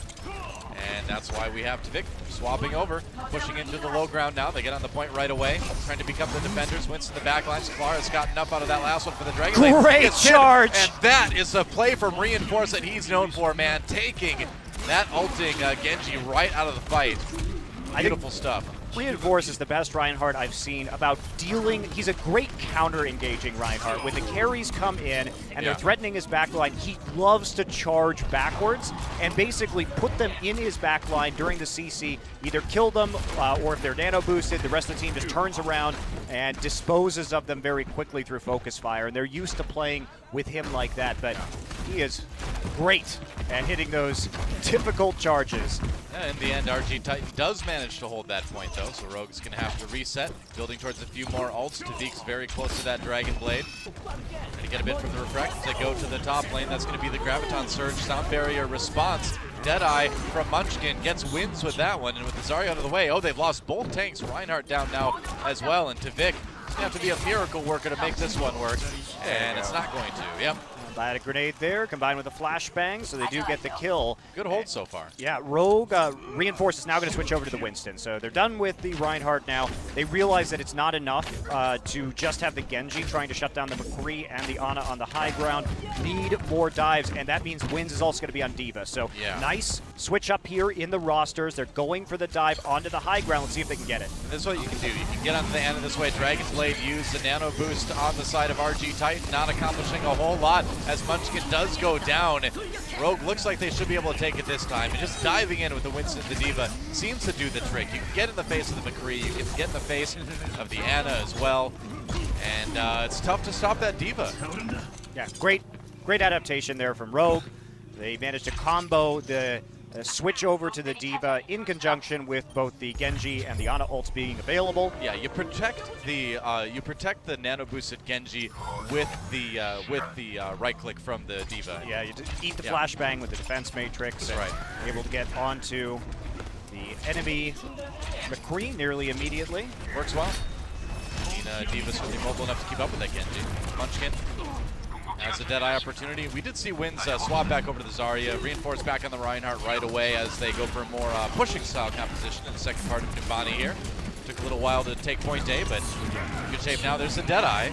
And that's why we have Tvik swapping over, pushing into the low ground now. They get on the point right away, trying to become the defenders. Winston the back lines. Clara's got enough out of that last one for the Dragon Lane. Great charge! And that is a play from Reinforce that he's known for, man. Taking that ulting Genji right out of the fight. Beautiful stuff. Reinforce is the best Reinhardt I've seen about dealing. He's a great counter-engaging Reinhardt. When the carries come in and they're threatening his backline, he loves to charge backwards and basically put them in his backline during the CC, either kill them or if they're nano boosted, the rest of the team just turns around and disposes of them very quickly through focus fire. And they're used to playing with him like that, but he is great at hitting those difficult charges. Yeah, in the end, RG Titan does manage to hold that point, though, so Rogue's going to have to reset, building towards a few more ults. Tvik's very close to that Dragon Blade. Trying to get a bit from the Refract to go to the top lane. That's going to be the Graviton Surge. Sound Barrier response. Deadeye from Munchkin gets wins with that one, and with the Zarya out of the way, oh, they've lost both tanks. Reinhardt down now as well, and Tvik going to have to be a miracle worker to make this one work, and it's not going to. Yep. Had a grenade there, combined with a flashbang, so they do get the kill. Good hold so far. Yeah, Rogue Reinforce is now going to switch over to the Winston. So they're done with the Reinhardt now. They realize that it's not enough to just have the Genji trying to shut down the McCree and the Ana on the high ground. Need more dives, and that means Wins is also going to be on D.Va. So nice switch up here in the rosters. They're going for the dive onto the high ground. Let's see if they can get it. And this is what you can do. You can get onto the Ana this way. Dragon Blade used the nano boost on the side of RG Titan, not accomplishing a whole lot. As Munchkin does go down, Rogue looks like they should be able to take it this time. And just diving in with the Winston the D.Va seems to do the trick. You can get in the face of the McCree, you can get in the face of the Ana as well. And it's tough to stop that D.Va. Yeah, great adaptation there from Rogue. They managed to combo the switch over to the D.Va in conjunction with both the Genji and the Ana ults being available. Yeah, you protect the nano boosted Genji with the right click from the D.Va. Yeah, you eat the flashbang with the defense matrix. That's right. Able to get onto the enemy McCree nearly immediately. Works well. I mean, D.Va's certainly mobile enough to keep up with that Genji. Munchkin has a Deadeye opportunity. We did see Wins swap back over to the Zarya, reinforce back on the Reinhardt right away as they go for a more pushing style composition in the second part of Numbani here. Took a little while to take point A, but in good shape now. There's the Deadeye.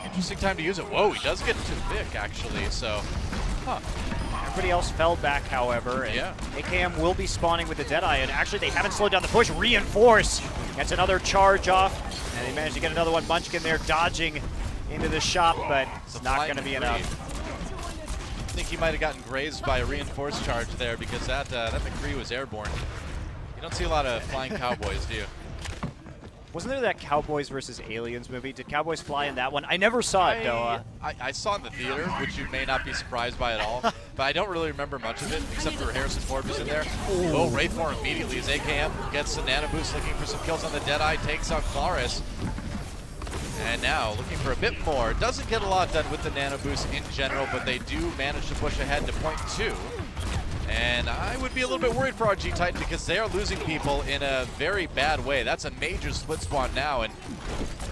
Interesting time to use it. Whoa, he does get to Tvik actually, so, Everybody else fell back, however, and AKM will be spawning with the Deadeye, and actually they haven't slowed down the push. Reinforce gets another charge off, and they managed to get another one. Munchkin there dodging into the shop, but it's not going to be enough. I think he might have gotten grazed by a reinforced charge there because that McCree was airborne. You don't see a lot of flying cowboys, do you? Wasn't there that Cowboys versus Aliens movie? Did Cowboys fly in that one? I never saw it, though. I saw it in the theater, which you may not be surprised by at all, but I don't really remember much of it, except for Harrison Ford was in there. Oh, Wraithform immediately as AKM gets the nano boost, looking for some kills on the Deadeye, takes out Claris. And now looking for a bit more. Doesn't get a lot done with the nano boost in general, but they do manage to push ahead to point 2. And I would be a little bit worried for RG Titan because they are losing people in a very bad way. That's a major split spawn now, and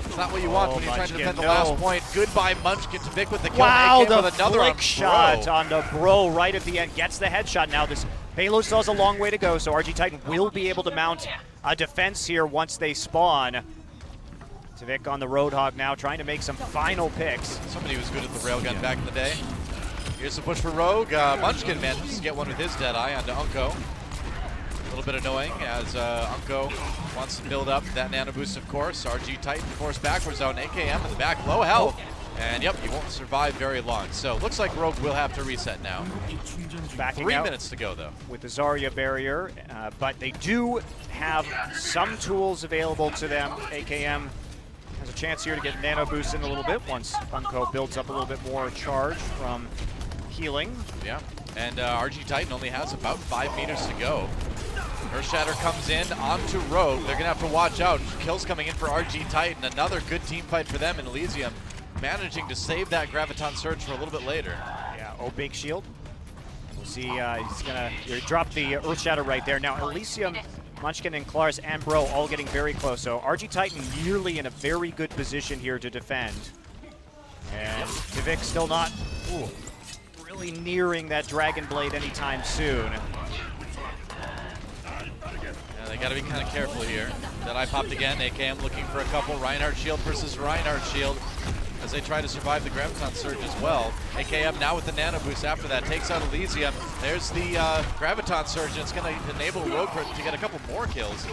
it's not what you want when you're trying to defend the last point. Goodbye, Munchkin. Tvik with the kill. Wow, the with another flick shot on the Bro right at the end. Gets the headshot. Now this payload still has a long way to go, so RG Titan will be able to mount a defense here once they spawn. Tvik on the Roadhog now, trying to make some final picks. Somebody who was good at the railgun back in the day. Here's the push for Rogue. Munchkin manages to get one with his Deadeye onto Unko. A little bit annoying as Unko wants to build up that nano boost, of course. RG Titan forced backwards on AKM in the back, low health. And yep, he won't survive very long. So looks like Rogue will have to reset now. Backing 3 out minutes to go, though. with the Zarya barrier, but they do have some tools available to them. AKM has a chance here to get nano boost in a little bit once Unko builds up a little bit more charge from healing. Yeah, and RG Titan only has about 5 meters to go. Earthshatter comes in onto Rogue. They're going to have to watch out. Kills coming in for RG Titan. Another good team fight for them in Elysium. Managing to save that Graviton Surge for a little bit later. Yeah, big shield. We'll see, he's going to drop the Earthshatter right there. Now, Elysium, Munchkin, and Claris, and Bro all getting very close. So RG Titan nearly in a very good position here to defend. And Tvik still not really nearing that Dragon Blade anytime soon. Yeah, they got to be kind of careful here. That I popped again. AKM looking for a couple. Reinhardt shield versus Reinhardt shield as they try to survive the Graviton Surge as well. AKM now with the Nano Boost after that takes out Elysium. There's the Graviton Surge, and it's going to enable Rogue to get a couple more kills.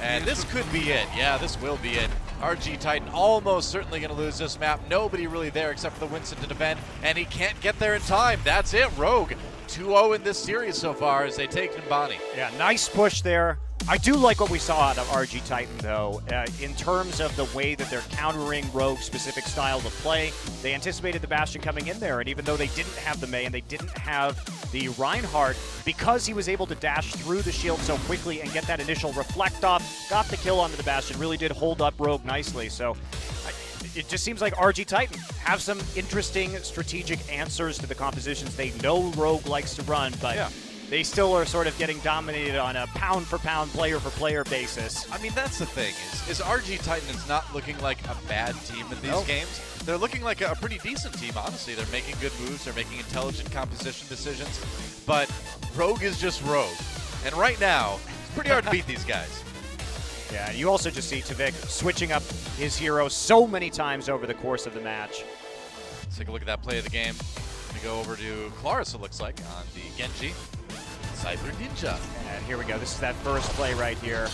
And this could be it. Yeah, this will be it. RG Titan almost certainly going to lose this map. Nobody really there except for the Winston to defend, and he can't get there in time. That's it, Rogue. 2-0 in this series so far as they take Nimbani. Yeah, nice push there. I do like what we saw out of RG Titan, though, in terms of the way that they're countering Rogue's specific style of play. They anticipated the Bastion coming in there, and even though they didn't have the Mei and they didn't have the Reinhardt, because he was able to dash through the shield so quickly and get that initial reflect off, got the kill onto the Bastion, really did hold up Rogue nicely. So it just seems like RG Titan have some interesting strategic answers to the compositions they know Rogue likes to run, but they still are sort of getting dominated on a pound-for-pound, player-for-player basis. I mean, that's the thing, is RG Titan is not looking like a bad team in these games. They're looking like a pretty decent team, honestly. They're making good moves. They're making intelligent composition decisions. But Rogue is just Rogue. And right now, it's pretty hard to beat these guys. Yeah, and you also just see Tvik switching up his hero so many times over the course of the match. Let's take a look at that play of the game. We go over to Claris, it looks like, on the Genji. Cyber Ninja. And here we go. This is that first play right here.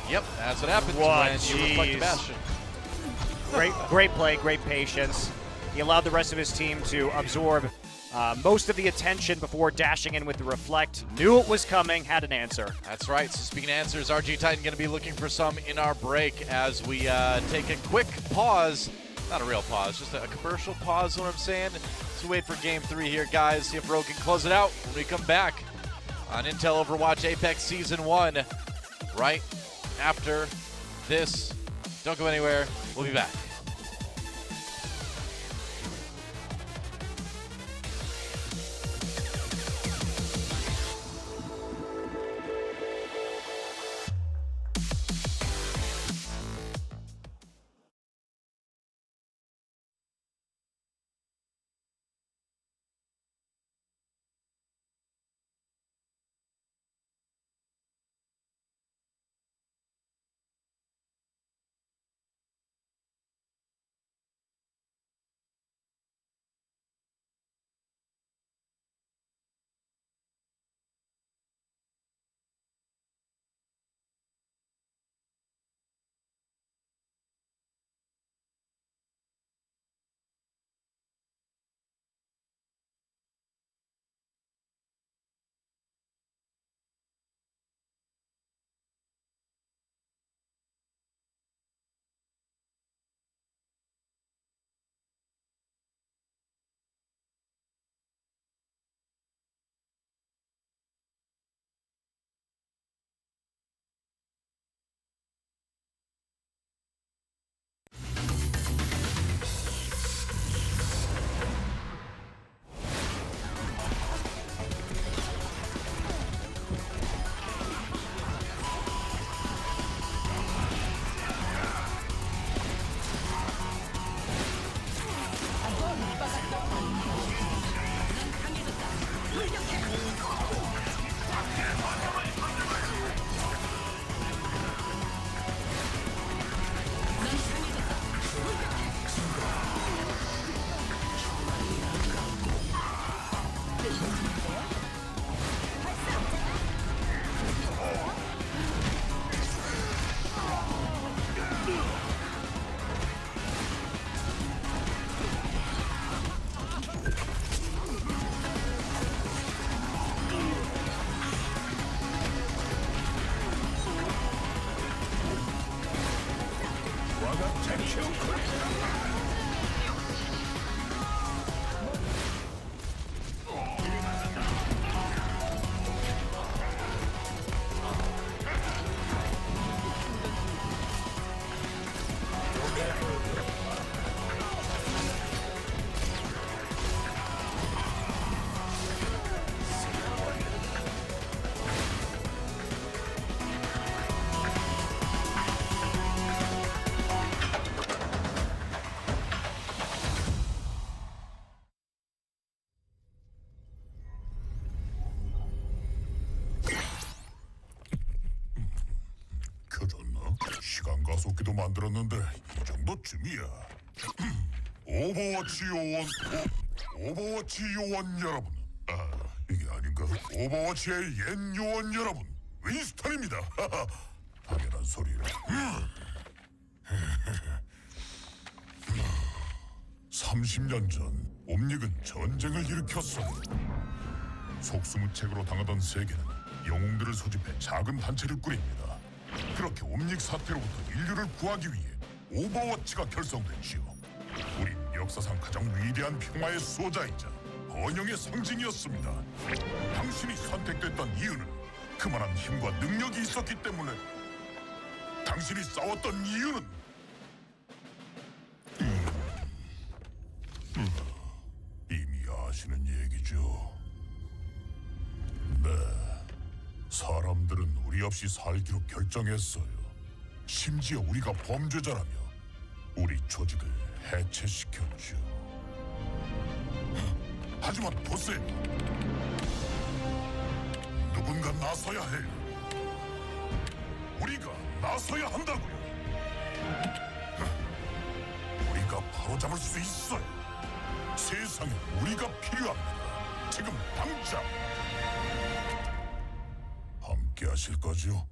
Yep, that's what happens when you reflect the Bastion. Great play, great patience. He allowed the rest of his team to absorb most of the attention before dashing in with the reflect. Knew it was coming, had an answer. That's right. So speaking of answers, RG Titan going to be looking for some in our break as we take a quick pause. Not a real pause, just a commercial pause, what I'm saying. So wait for Game 3 here, guys. See if Rogue can close it out when we come back on Intel Overwatch Apex Season 1 right after this. Don't go anywhere. We'll be back. 가속기도 만들었는데 이 정도쯤이야. 오버워치 요원, 오버워치 요원 여러분. 아, 이게 아닌가? 오버워치의 옛 요원 여러분, 윈스턴입니다. 당연한 소리라. 30년 전 옴닉은 전쟁을 일으켰어. 속수무책으로 당하던 세계는 영웅들을 소집해 작은 단체를 꾸립니다. 그렇게 옴닉 사태로부터 인류를 구하기 위해 오버워치가 결성됐지요. 우린 역사상 가장 위대한 평화의 수호자이자 번영의 상징이었습니다. 당신이 선택됐던 이유는 그만한 힘과 능력이 있었기 때문에. 당신이 싸웠던 이유는 이미 아시는 얘기죠. 네, 사람들은 우리 없이 살기로 결정했어요. 심지어 우리가 범죄자라며 우리 조직을 해체시켰죠. 하지만 보세요. 누군가 나서야 해요. 우리가 나서야 한다고요. 우리가 바로잡을 수 있어요. 세상에 우리가 필요합니다. 지금 당장. 함께 하실 거죠?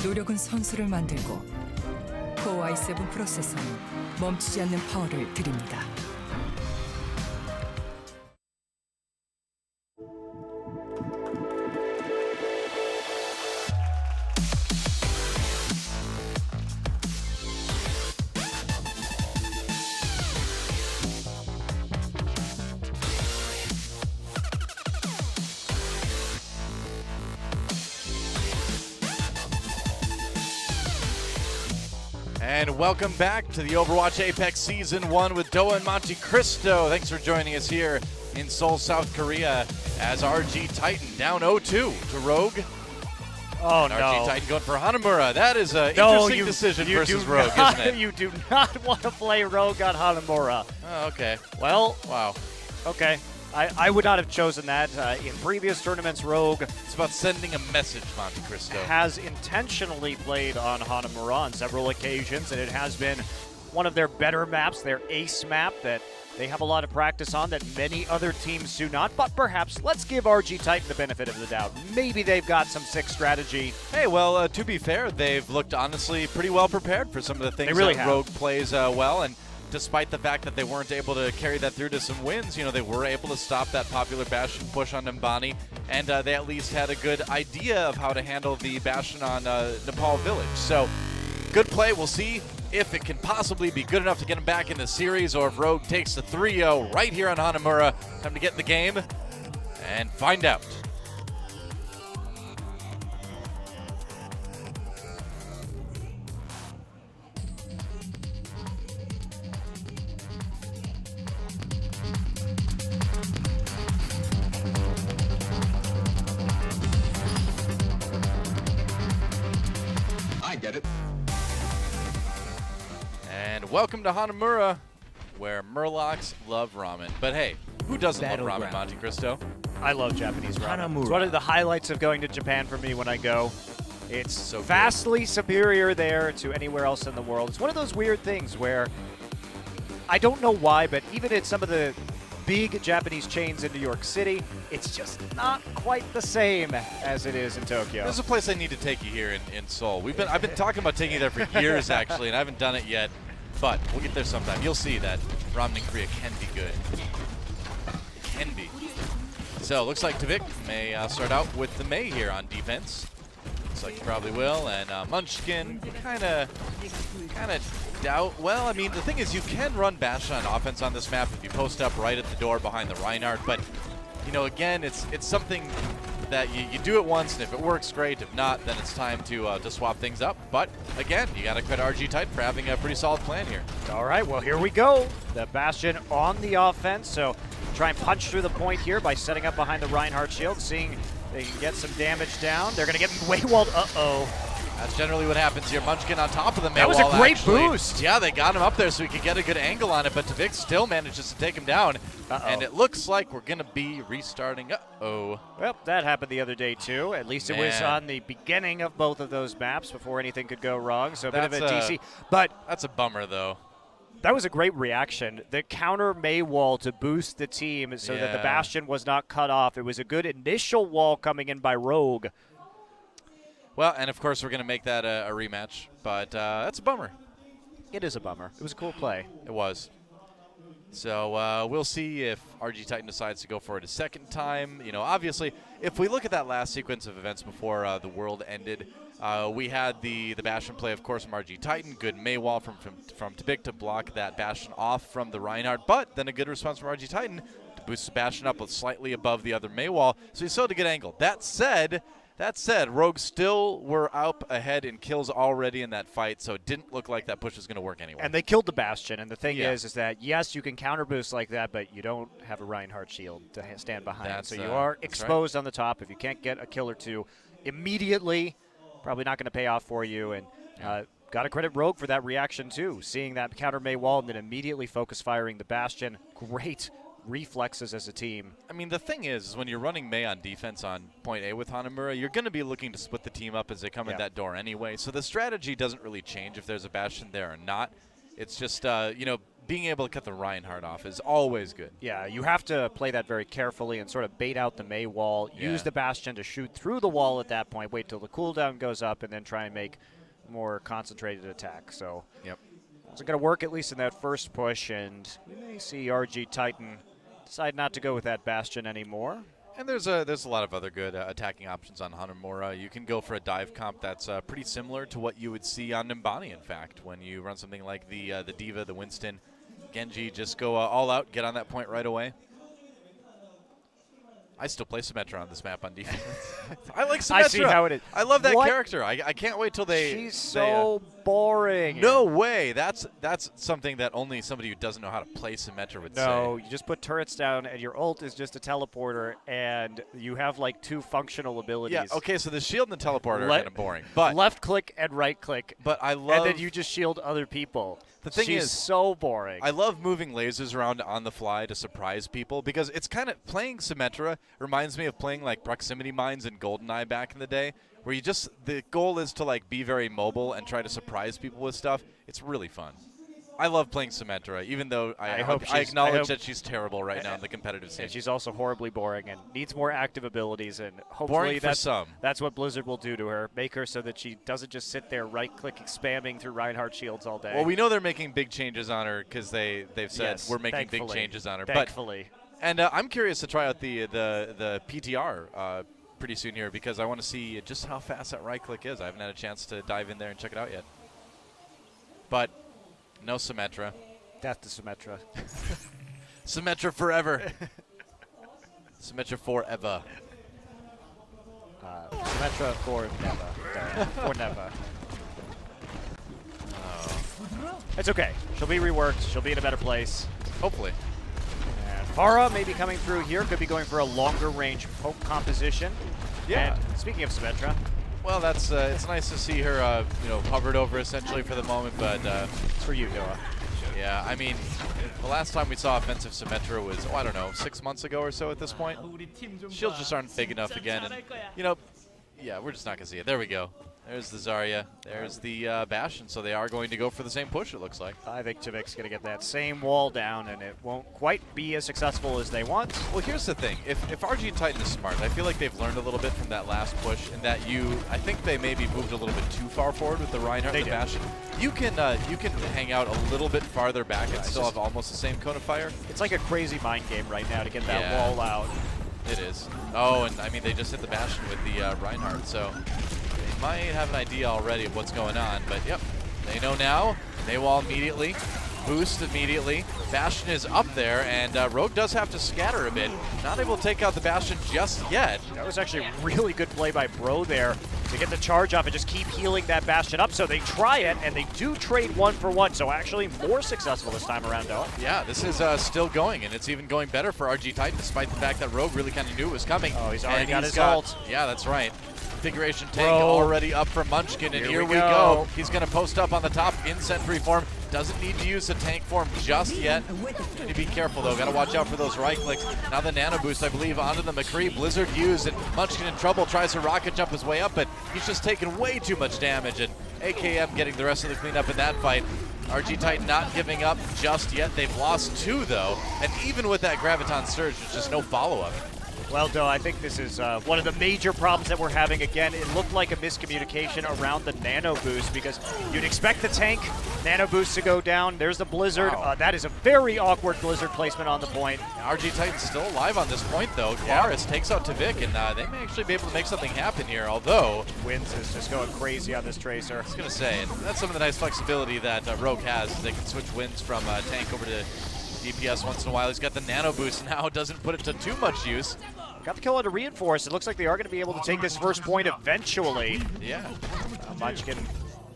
노력은 선수를 만들고 코어 i7 프로세서는 멈추지 않는 파워를 드립니다. And welcome back to the Overwatch Apex Season 1 with Doa and Monte Cristo. Thanks for joining us here in Seoul, South Korea, as RG Titan down 0-2 to Rogue. Oh, and no. RG Titan going for Hanamura. That is an interesting decision versus Rogue, isn't it? You do not want to play Rogue on Hanamura. Oh, okay. Well, Wow. okay. I would not have chosen that. In previous tournaments, Rogue It's about sending a message, Monte Cristo. has intentionally played on Hanamura on several occasions, and it has been one of their better maps, their ace map that they have a lot of practice on that many other teams do not. But perhaps let's give RG Titan the benefit of the doubt. Maybe they've got some sick strategy. Hey, well, to be fair, they've looked honestly pretty well prepared for some of the things really that have. Rogue plays well. And despite the fact that they weren't able to carry that through to some wins, you know, they were able to stop that popular Bastion push on Nimbani, and they at least had a good idea of how to handle the Bastion on Nepal Village. So, good play. We'll see if it can possibly be good enough to get them back in the series, or if Rogue takes the 3-0 right here on Hanamura. Time to get in the game and find out. I get it. And welcome to Hanamura, where Murlocs love ramen. But hey, who doesn't love ramen, Battleground. Monte Cristo? I love Japanese ramen. Hanamura. It's one of the highlights of going to Japan for me when I go. It's So good. vastly superior there to anywhere else in the world. It's one of those weird things where I don't know why, but even at some of the big Japanese chains in New York City, it's just not quite the same as it is in Tokyo. There's a place I need to take you here in Seoul. I've been talking about taking you there for years, actually, and I haven't done it yet. But we'll get there sometime. You'll see that ramen in Korea can be good. It can be. So looks like Tavik may start out with the Mei here on defense. Looks like he probably will. And Munchkin kind of doubt. Well, I mean, the thing is, you can run Bastion on offense on this map if you post up right at the door behind the Reinhardt. But you know, again, it's something that you do it once, and if it works, great. If not, then it's time to swap things up. But again, you got to credit RG Titan for having a pretty solid plan here. All right, well, here we go. The Bastion on the offense, so try and punch through the point here by setting up behind the Reinhardt shield, seeing they can get some damage down. They're going to get waywalled. Uh-oh. That's generally what happens here. Munchkin on top of the Maywall. That was a great actually. boost. Yeah, they got him up there so he could get a good angle on it, but Tvix still manages to take him down. And it looks like we're going to be restarting. Uh-oh. Well, that happened the other day, too. At least it was on the beginning of both of those maps before anything could go wrong, so a bit of a DC. But that's a bummer, though. That was a great reaction. The counter May wall to boost the team so that the Bastion was not cut off. It was a good initial wall coming in by Rogue. Well, and of course we're going to make that a rematch, but that's a bummer. It is a bummer. It was a cool play. It was. So we'll see if RG Titan decides to go for it a second time. You know, obviously, if we look at that last sequence of events before the world ended, we had the Bastion play, of course, from RG Titan. Good Maywall from Tvik to block that Bastion off from the Reinhardt, but then a good response from RG Titan to boost the Bastion up slightly above the other Maywall, so he still had a good angle. That said, Rogue still were up ahead in kills already in that fight, so it didn't look like that push was going to work anyway. And they killed the Bastion, and the thing is that, yes, you can counter boost like that, but you don't have a Reinhardt shield to stand behind. So you are exposed on the top. If you can't get a kill or two immediately, probably not going to pay off for you. And got to credit Rogue for that reaction, too. Seeing that counter May wall and then immediately focus firing the Bastion. Great reflexes as a team. I mean, the thing is when you're running May on defense on point A with Hanamura, you're going to be looking to split the team up as they come in that door anyway. So the strategy doesn't really change if there's a Bastion there or not. It's just, you know, being able to cut the Reinhardt off is always good. Yeah, you have to play that very carefully and sort of bait out the May wall, use the Bastion to shoot through the wall at that point, wait till the cooldown goes up, and then try and make more concentrated attack. So it's going to work at least in that first push, and we may see RG Titan decide not to go with that Bastion anymore. And there's a lot of other good attacking options on Hanamura. You can go for a dive comp that's pretty similar to what you would see on Nimbani, in fact, when you run something like the Diva, the Winston, Genji, just go all out, get on that point right away. I still play Symmetra on this map on defense. I like Symmetra. I see how it is. I love that character. I can't wait till they... She's so boring. No way. That's something that only somebody who doesn't know how to play Symmetra would say. No, you just put turrets down, and your ult is just a teleporter, and you have like two functional abilities. Yeah, okay, so the shield and the teleporter are kind of boring. But left click and right click. But I love... And then you just shield other people. The thing She's is, so boring. I love moving lasers around on the fly to surprise people because it's kind of playing Symmetra reminds me of playing like proximity mines in GoldenEye back in the day, where you just the goal is to like be very mobile and try to surprise people with stuff. It's really fun. I love playing Symmetra, even though I acknowledge that she's terrible right now in the competitive scene. And she's also horribly boring and needs more active abilities, and hopefully that's what Blizzard will do to her. Make her so that she doesn't just sit there right-clicking, spamming through Reinhardt shields all day. Well, we know they're making big changes on her because they've said we're making big changes on her. Thankfully. And I'm curious to try out the PTR pretty soon here because I want to see just how fast that right-click is. I haven't had a chance to dive in there and check it out yet. But... no Symmetra. Death to Symmetra. Symmetra forever. Symmetra forever. Symmetra for never. For never. It's okay. She'll be reworked. She'll be in a better place. Hopefully. And Farah may be coming through here. Could be going for a longer range poke composition. Yeah. And speaking of Symmetra. Well, that's it's nice to see her, hovered over essentially for the moment, but it's for you, Noah. Yeah, I mean, the last time we saw offensive Symmetra was, I don't know, 6 months ago or so at this point. Shields just aren't big enough again, and yeah, we're just not gonna see it. There we go. There's the Zarya. There's the Bastion. So they are going to go for the same push, it looks like. I think Tvik's going to get that same wall down, and it won't quite be as successful as they want. Well, here's the thing. If RG Titan is smart, I feel like they've learned a little bit from that last push, and that I think they maybe moved a little bit too far forward with the Reinhardt and the Bastion. You can hang out a little bit farther back and still have almost the same cone of fire. It's like a crazy mind game right now to get that wall out. It is. Oh, and I mean, they just hit the Bastion with the Reinhardt, so they might have an idea already of what's going on. But, yep, they know now. They wall immediately. boost immediately. Bastion is up there, and Rogue does have to scatter a bit. Not able to take out the Bastion just yet. That was actually a really good play by Bro there to get the charge off and just keep healing that Bastion up. So they try it, and they do trade 1-for-1, so actually more successful this time around, though. Yeah, this is still going, and it's even going better for RG Titan, despite the fact that Rogue really kind of knew it was coming. Oh, he's already got his ult. Yeah, that's right. Configuration tank already up for Munchkin, and here we go. He's going to post up on the top in sentry form. Doesn't need to use the tank form just yet. Need to be careful, though. Got to watch out for those right clicks. Now the nano boost, I believe, onto the McCree. Blizzard used, and Munchkin in trouble. Tries to rocket jump his way up, but he's just taking way too much damage, and AKM getting the rest of the cleanup in that fight. RG Titan not giving up just yet. They've lost 2, though, and even with that Graviton Surge, there's just no follow-up. Well, Doe, I think this is one of the major problems that we're having. Again, it looked like a miscommunication around the nano boost because you'd expect the tank nano boost to go down. There's the Blizzard. Wow. That is a very awkward Blizzard placement on the point. RG Titan's still alive on this point, though. Claris takes out Tavik, and they may actually be able to make something happen here, although Wins is just going crazy on this Tracer. I was going to say, that's some of the nice flexibility that Rogue has. They can switch wins from tank over to DPS once in a while. He's got the nano boost now, doesn't put it to too much use. Got the kill on a reinforce. It looks like they are going to be able to take this first point eventually. Yeah. Munchkin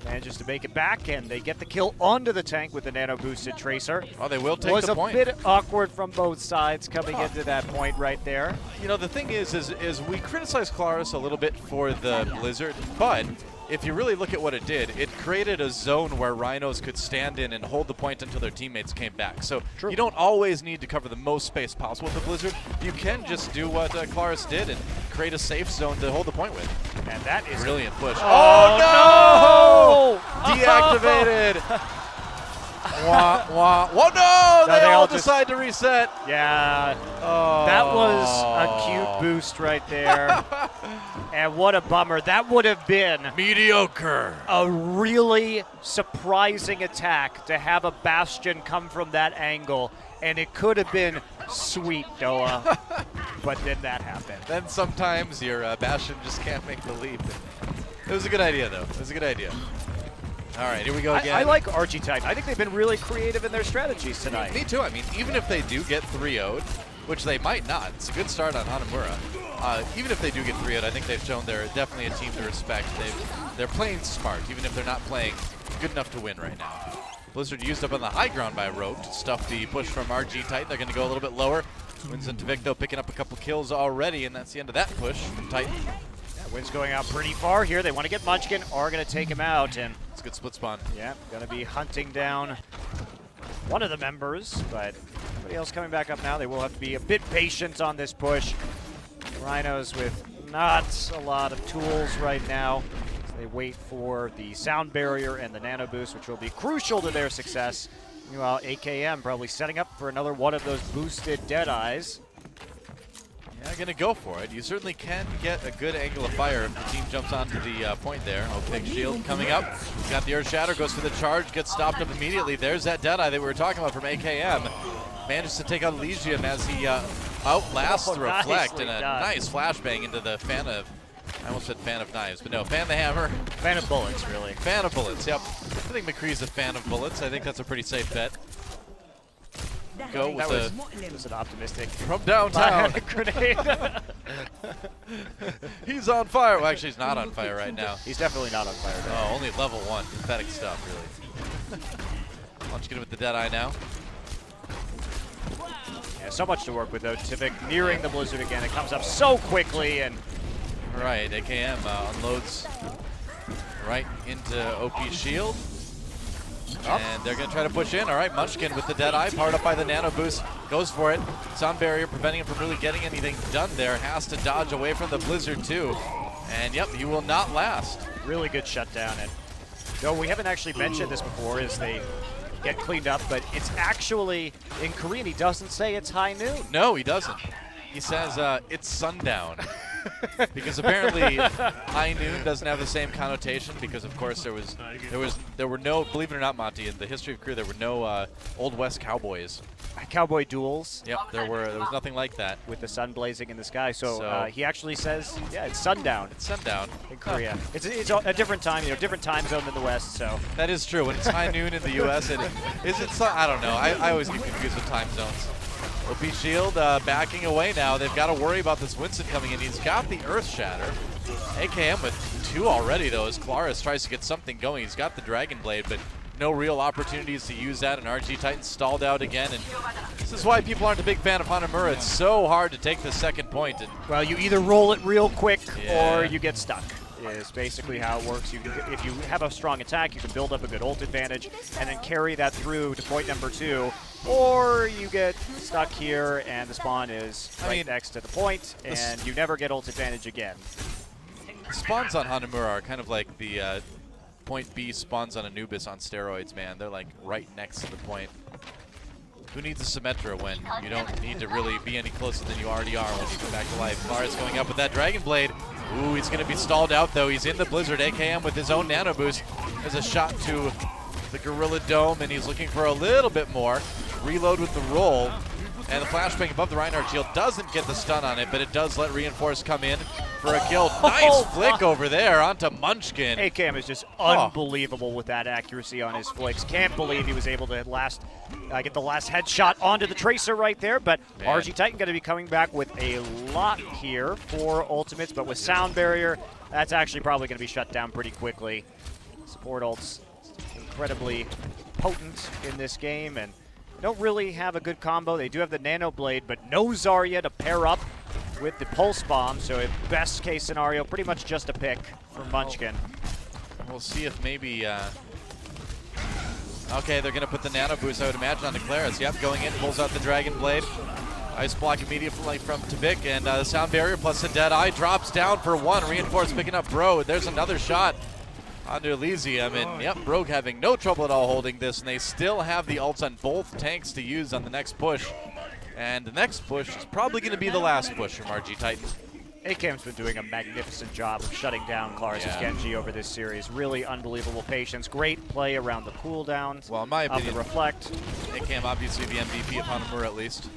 manages to make it back, and they get the kill onto the tank with the nano-boosted Tracer. Oh, they will take the point. Was a bit awkward from both sides coming into that point right there. You know, the thing is we criticize Claris a little bit for the Blizzard, but if you really look at what it did, it created a zone where Rhinos could stand in and hold the point until their teammates came back. So you don't always need to cover the most space possible with the Blizzard. You can just do what Claris did and create a safe zone to hold the point with. And that is brilliant push. Oh, no! Deactivated. Wah, wah. Whoa, no! They all decide to reset. Yeah. Oh. That was a cute boost right there. And what a bummer. That would have been mediocre. A really surprising attack to have a Bastion come from that angle. And it could have been sweet, Doa. But then that happened. Then sometimes your Bastion just can't make the leap. It was a good idea, though. It was a good idea. All right, here we go again. I like RG Titan. I think they've been really creative in their strategies tonight. Me too. I mean, even if they do get 3-0'd, which they might not, it's a good start on Hanamura. Even if they do get 3-0'd, I think they've shown they're definitely a team to respect. They're playing smart, even if they're not playing good enough to win right now. Blizzard used up on the high ground by Rogue to stuff the push from RG Titan. They're going to go a little bit lower. Wins into Victo picking up a couple kills already, and that's the end of that push from Titan. Wind's going out pretty far here. They want to get Munchkin, are going to take him out. And it's a good split spawn. Yeah, going to be hunting down one of the members, but everybody else coming back up now. They will have to be a bit patient on this push. Rhinos with not a lot of tools right now. So they wait for the sound barrier and the nano boost, which will be crucial to their success. Meanwhile, AKM probably setting up for another one of those boosted Deadeyes. Yeah, going to go for it. You certainly can get a good angle of fire if the team jumps onto the point there. Opaque shield coming up. He's got the Earth Shatter, goes for the charge, gets stopped up immediately. There's that Deadeye that we were talking about from AKM. Manages to take out Elysium as he outlasts the Reflect in a nice flashbang into the fan of, I almost said fan of knives, but no, fan the hammer. Fan of bullets, really. Fan of bullets, yep. I think McCree's a fan of bullets. I think that's a pretty safe bet. Go with that was an optimistic from downtown grenade. He's on fire. Well, actually, he's not on fire right now. He's definitely not on fire. Oh, only level 1. Pathetic stuff, really. Munchkin with the Deadeye now. Yeah, so much to work with, though. Tivik nearing the Blizzard again. It comes up so quickly, and right, AKM unloads right into OP's shield. And they're going to try to push in. All right, Munchkin with the Deadeye, powered up by the Nano Boost, goes for it. Sound barrier preventing him from really getting anything done there. Has to dodge away from the Blizzard, too. And, yep, he will not last. Really good shutdown. And though we haven't actually mentioned this before as they get cleaned up, but it's actually, in Korean, he doesn't say it's high noon. No, he doesn't. He says it's sundown. because apparently high noon doesn't have the same connotation because of course there were no, believe it or not, Monty, in the history of Korea there were no Old West cowboys. Cowboy duels. Yep, there was nothing like that. With the sun blazing in the sky. So he actually says, yeah, it's sundown. It's sundown. In Korea. It's a different time, different time zone than the West, so. That is true. When it's high noon in the U.S., I don't know. I always get confused with time zones. OP Shield backing away now. They've got to worry about this Winston coming in. He's got the Earth Shatter. AKM with 2 already, though, as Claris tries to get something going. He's got the Dragon Blade, but no real opportunities to use that, and RG Titan stalled out again. And this is why people aren't a big fan of Hanamura. It's so hard to take the second point. And well, you either roll it real quick or you get stuck. Is basically how it works. If you have a strong attack, you can build up a good ult advantage and then carry that through to point number 2. Or you get stuck here and the spawn is right next to the point and you never get ult advantage again. Spawns on Hanamura are kind of like the point B spawns on Anubis on steroids, man. They're like right next to the point. Who needs a Symmetra when you don't need to really be any closer than you already are when you come back to life? Claris going up with that Dragon Blade. Ooh, he's going to be stalled out, though. He's in the Blizzard. AKM with his own Nano Boost. There's a shot to the Gorilla Dome, and he's looking for a little bit more. Reload with the roll. And the flashbang above the Reinhardt shield doesn't get the stun on it, but it does let Reinforce come in for a kill. Nice flick over there onto Munchkin. AKM is just unbelievable with that accuracy on his flicks. Can't believe he was able to get the last headshot onto the Tracer right there, but RG Titan going to be coming back with a lot here for ultimates, but with Sound Barrier, that's actually probably going to be shut down pretty quickly. Support ults incredibly potent in this game, and don't really have a good combo. They do have the Nano Blade, but no Zarya to pair up with the Pulse Bomb, so a best case scenario, pretty much just a pick for Munchkin. We'll see if maybe... okay, they're going to put the Nano Boost, I would imagine, on Claris. Yep, going in, pulls out the Dragon Blade. Ice Block immediately from Tabik, and the Sound Barrier plus the Deadeye drops down for 1. Reinforce picking up Bro. There's another shot onto Elysium, and yep, Rogue having no trouble at all holding this, and they still have the ults on both tanks to use on the next push. And the next push is probably going to be the last push from RG Titan. AKM's been doing a magnificent job of shutting down Claris' Genji over this series. Really unbelievable patience. Great play around the cooldowns. Well, in my opinion, of the Reflect. AKM obviously the MVP of Hanamura at least.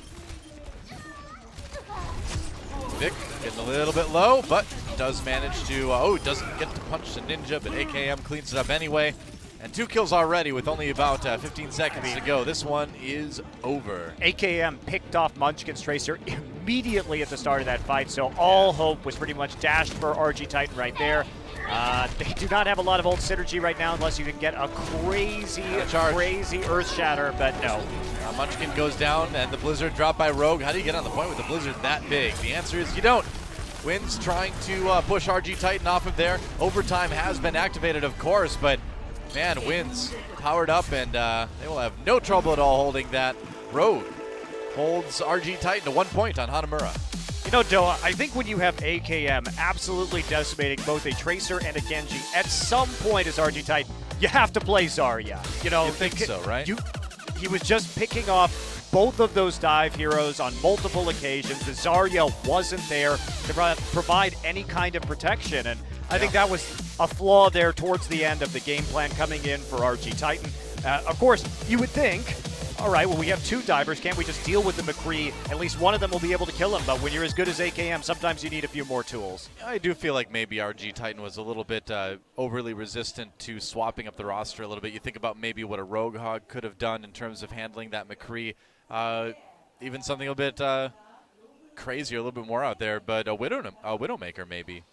Vic getting a little bit low, but does manage to, doesn't get to punch the Ninja, but AKM cleans it up anyway. And 2 kills already with only about 15 seconds to go. This one is over. AKM picked off Munchkin's Tracer immediately at the start of that fight, so all hope was pretty much dashed for RG Titan right there. They do not have a lot of ult synergy right now unless you can get a crazy Earth Shatter, but no. Munchkin goes down, and the Blizzard dropped by Rogue. How do you get on the point with the Blizzard that big? The answer is you don't. Wynn's trying to push RG Titan off of there. Overtime has been activated, of course, but man, Wynn's powered up, and they will have no trouble at all holding that. Rogue holds RG Titan to 1 point on Hanamura. You know, Doa, I think when you have AKM absolutely decimating both a Tracer and a Genji, at some point as RG Titan, you have to play Zarya. You know, you think so, right? He was just picking off both of those dive heroes on multiple occasions. The Zarya wasn't there to provide any kind of protection, and I think that was a flaw there towards the end of the game plan coming in for RG Titan. Of course, you would think, all right, well, we have 2 divers. Can't we just deal with the McCree? At least one of them will be able to kill him. But when you're as good as AKM, sometimes you need a few more tools. I do feel like maybe RG Titan was a little bit overly resistant to swapping up the roster a little bit. You think about maybe what a Roguehog could have done in terms of handling that McCree. Even something a bit crazier, a little bit more out there. But a Widowmaker maybe.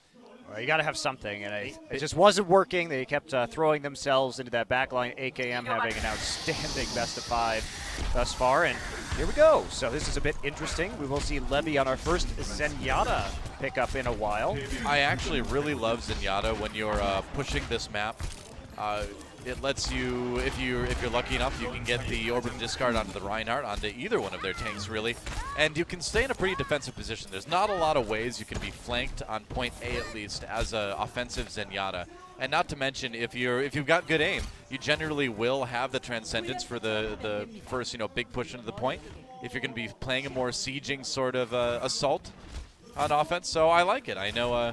Well, you got to have something, and it just wasn't working. They kept throwing themselves into that backline. AKM having an outstanding best of 5 thus far, and here we go. So this is a bit interesting. We will see Levy on our first Zenyatta pickup in a while. I actually really love Zenyatta when you're pushing this map. It lets you, if you're lucky enough, you can get the Orbital Discard onto the Reinhardt, onto either one of their tanks, really. And you can stay in a pretty defensive position. There's not a lot of ways you can be flanked on point A, at least, as an offensive Zenyatta. And not to mention, if you've got good aim, you generally will have the Transcendence for the first, big push into the point. If you're going to be playing a more sieging sort of assault. on offense, so I like it. I know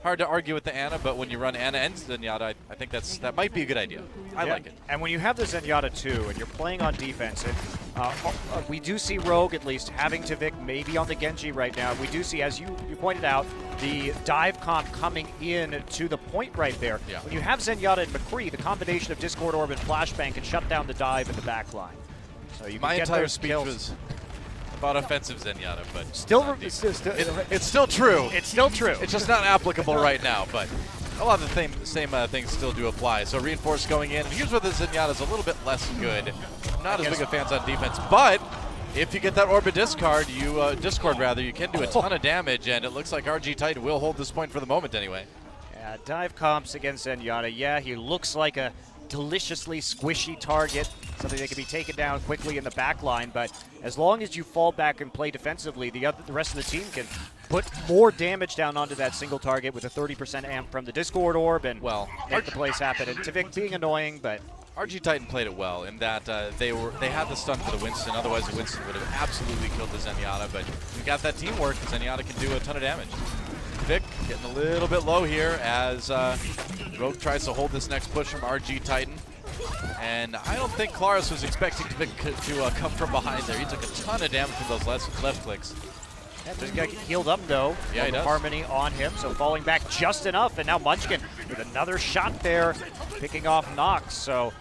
hard to argue with the Ana, but when you run Ana and Zenyatta, I think that might be a good idea. I like it. And when you have the Zenyatta too, and you're playing on defense, and we do see Rogue at least having to Vic maybe on the Genji right now. We do see, as you pointed out, the dive comp coming in to the point right there. Yeah. When you have Zenyatta and McCree, the combination of Discord Orb and Flashbang can shut down the dive in the back line. So you My can get entire those speech kills. was about offensive Zenyatta, but It's still true. It's still true. It's just not applicable right now, but a lot of the same things still do apply. So Reinforce going in. Here's where the Zenyatta is a little bit less good. Not as big of fans on defense, but if you get that Orb of Discord, you can do a ton of damage, and it looks like RG Titan will hold this point for the moment anyway. Yeah, dive comps against Zenyatta. Yeah, he looks like a deliciously squishy target, something that can be taken down quickly in the back line, but as long as you fall back and play defensively, the rest of the team can put more damage down onto that single target with a 30% amp from the Discord Orb and make the plays happen. And Tvik being annoying, but RG Titan played it well in that they had the stun for the Winston, otherwise the Winston would have absolutely killed the Zenyatta, but we got that teamwork, the Zenyatta can do a ton of damage. Vic getting a little bit low here as Rogue tries to hold this next push from RG Titan. And I don't think Claris was expecting Vic to come from behind there. He took a ton of damage from those left clicks. yeah, just got healed up though. Yeah, he does. Harmony on him, so falling back just enough, and now Munchkin with another shot there, picking off Nox. So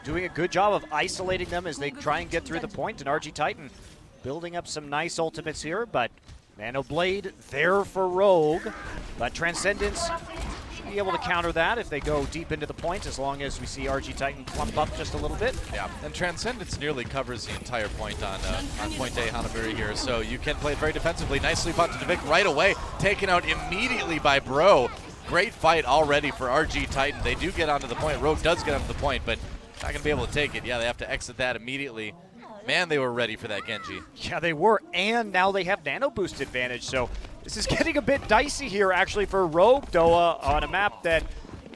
doing a good job of isolating them as they try and get through the point, and RG Titan building up some nice ultimates here, but Nano Blade there for Rogue, but Transcendence should be able to counter that if they go deep into the point, as long as we see RG Titan clump up just a little bit. Yeah, and Transcendence nearly covers the entire point on point A Hanaburi here, so you can play it very defensively. Nicely put to Vic right away, taken out immediately by Bro. Great fight already for RG Titan. They do get onto the point. Rogue does get onto the point, but not going to be able to take it. Yeah, they have to exit that immediately. Man, they were ready for that Genji. Yeah, they were, and now they have nano boost advantage, so this is getting a bit dicey here actually for Rogue Doa on a map that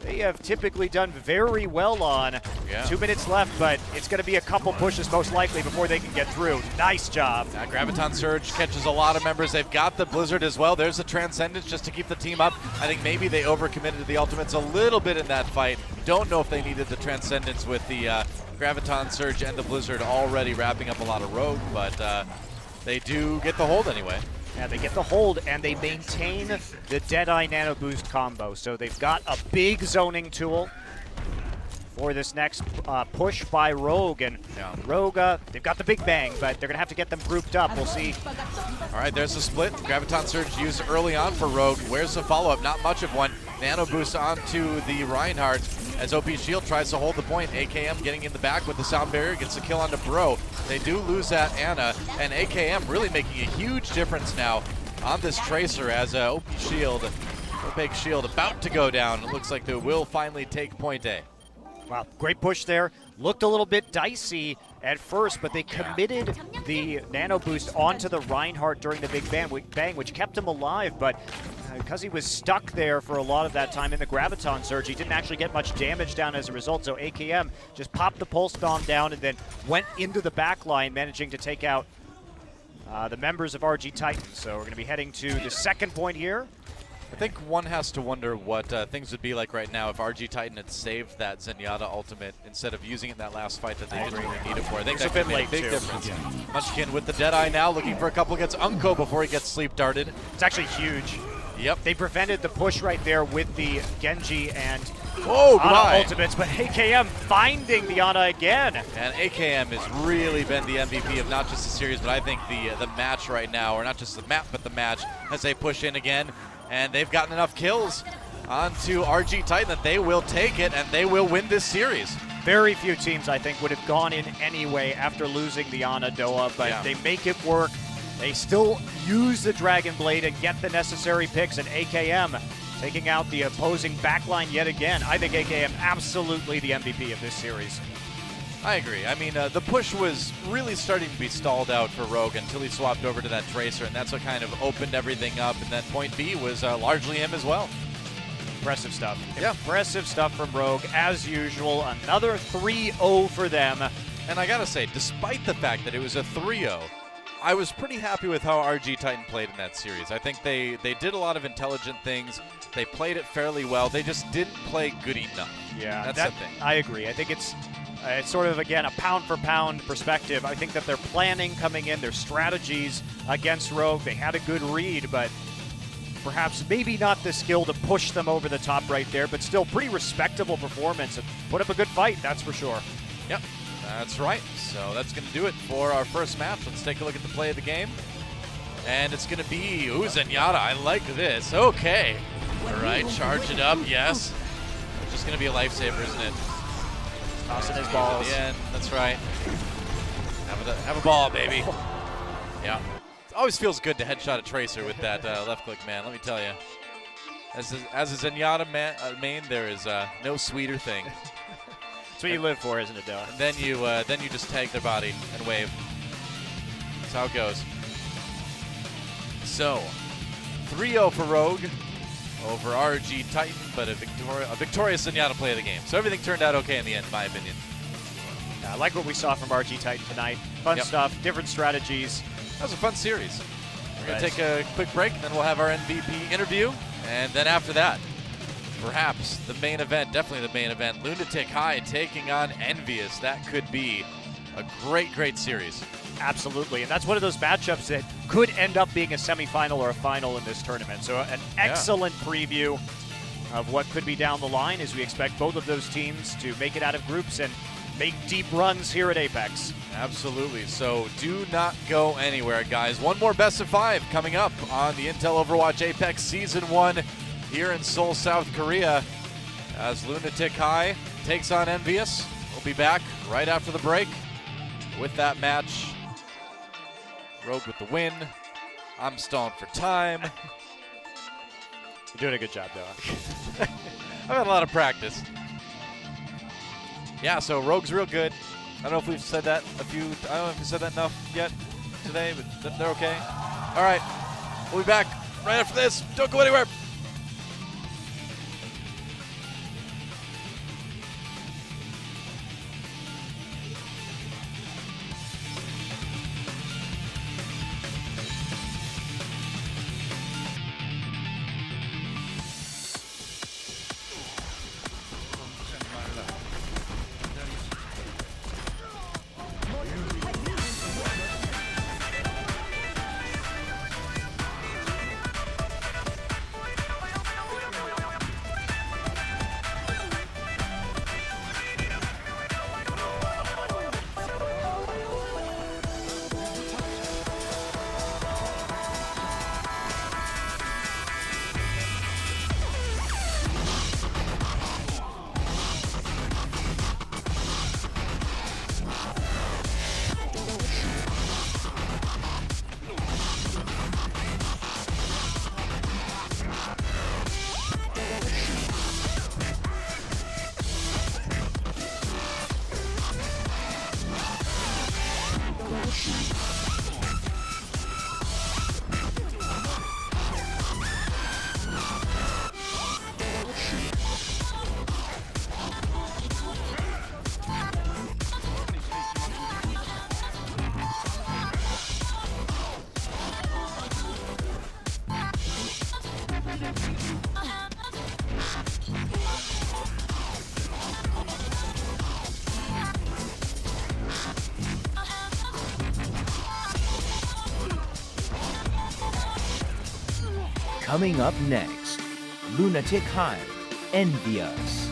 they have typically done very well on. Yeah. 2 minutes left, but it's going to be a couple pushes most likely before they can get through. Nice job. That Graviton Surge catches a lot of members. They've got the Blizzard as well. There's the Transcendence just to keep the team up. I think maybe they overcommitted to the ultimates a little bit in that fight. Don't know if they needed the Transcendence with the Graviton Surge and the Blizzard already wrapping up a lot of Rogue, but they do get the hold anyway. Yeah, they get the hold, and they maintain the Deadeye Nano Boost combo. So they've got a big zoning tool for this next push by Rogue. And Rogue, they've got the Big Bang, but they're going to have to get them grouped up. We'll see. All right, there's the split. Graviton Surge used early on for Rogue. Where's the follow-up? Not much of one. Nano Boost onto the Reinhardt as OP Shield tries to hold the point. AKM getting in the back with the sound barrier, gets a kill onto Bro. They do lose that Ana, and AKM really making a huge difference now on this Tracer as OP Shield, Opaque Shield about to go down. It looks like they will finally take point A. Wow, great push there. Looked a little bit dicey at first, but they committed the Nano Boost onto the Reinhardt during the Big Bang, which kept him alive, but because he was stuck there for a lot of that time in the Graviton Surge, he didn't actually get much damage down as a result, so AKM just popped the Pulse Bomb down and then went into the back line, managing to take out the members of RG Titan. So we're going to be heading to the second point here. I think one has to wonder what things would be like right now if RG Titan had saved that Zenyatta ultimate instead of using it in that last fight that they didn't really need it for. I think that could make a big difference. Munchkin with the Deadeye now, looking for a couple against Unko before he gets sleep darted. It's actually huge. Yep. They prevented the push right there with the Genji and Ana ultimates, but AKM finding the Ana again. And AKM has really been the MVP of not just the series, but I think the match right now, or not just the map, but the match as they push in again. And they've gotten enough kills onto RG Titan that they will take it and they will win this series. Very few teams, I think, would have gone in anyway after losing the Ana Doa, but they make it work. They still use the Dragon Blade and get the necessary picks, and AKM taking out the opposing backline yet again. I think AKM absolutely the MVP of this series. I agree. I mean, the push was really starting to be stalled out for Rogue until he swapped over to that Tracer, and that's what kind of opened everything up, and then point B was largely him as well. Impressive stuff. Yeah. Impressive stuff from Rogue, as usual. Another 3-0 for them. And I gotta say, despite the fact that it was a 3-0, I was pretty happy with how RG Titan played in that series. I think they did a lot of intelligent things. They played it fairly well. They just didn't play good enough. Yeah, that's the thing. I agree. I think it's sort of, again, a pound-for-pound perspective. I think that their planning coming in, their strategies against Rogue, they had a good read, but perhaps maybe not the skill to push them over the top right there, but still pretty respectable performance and put up a good fight, that's for sure. Yep, that's right. So that's going to do it for our first match. Let's take a look at the play of the game. And it's going to be Zenyatta. I like this. Okay. All right, charge it up. Yes. It's just going to be a lifesaver, isn't it? Tossing his balls. Yeah, that's right. Have a ball, baby. Yeah. It always feels good to headshot a Tracer with that left click, man. Let me tell you. As a Zenyatta main, there is no sweeter thing. That's what you live for, isn't it, Dylan? And then you just tag their body and wave. That's how it goes. So, 3-0 for Rogue over RG Titan, but a victorious Zenyatta play of the game. So everything turned out okay in the end, in my opinion. I like what we saw from RG Titan tonight. Fun stuff, different strategies. That was a fun series. We're going to take a quick break, and then we'll have our MVP interview. And then after that, perhaps the main event, definitely the main event, Lunatic High taking on Envious. That could be a great, great series. Absolutely, and that's one of those matchups that could end up being a semifinal or a final in this tournament. So an excellent preview of what could be down the line as we expect both of those teams to make it out of groups and make deep runs here at Apex. Absolutely, so do not go anywhere, guys. One more best of 5 coming up on the Intel Overwatch Apex Season 1 here in Seoul, South Korea, as Lunatic High takes on Envious. We'll be back right after the break with that match. Rogue with the win. I'm stalling for time. You're doing a good job, though. I've had a lot of practice. Yeah, so Rogue's real good. I don't know if we've said that I don't know if we said that enough yet today, but they're okay. All right, we'll be back right after this. Don't go anywhere. Coming up next, Lunatic High, Envious.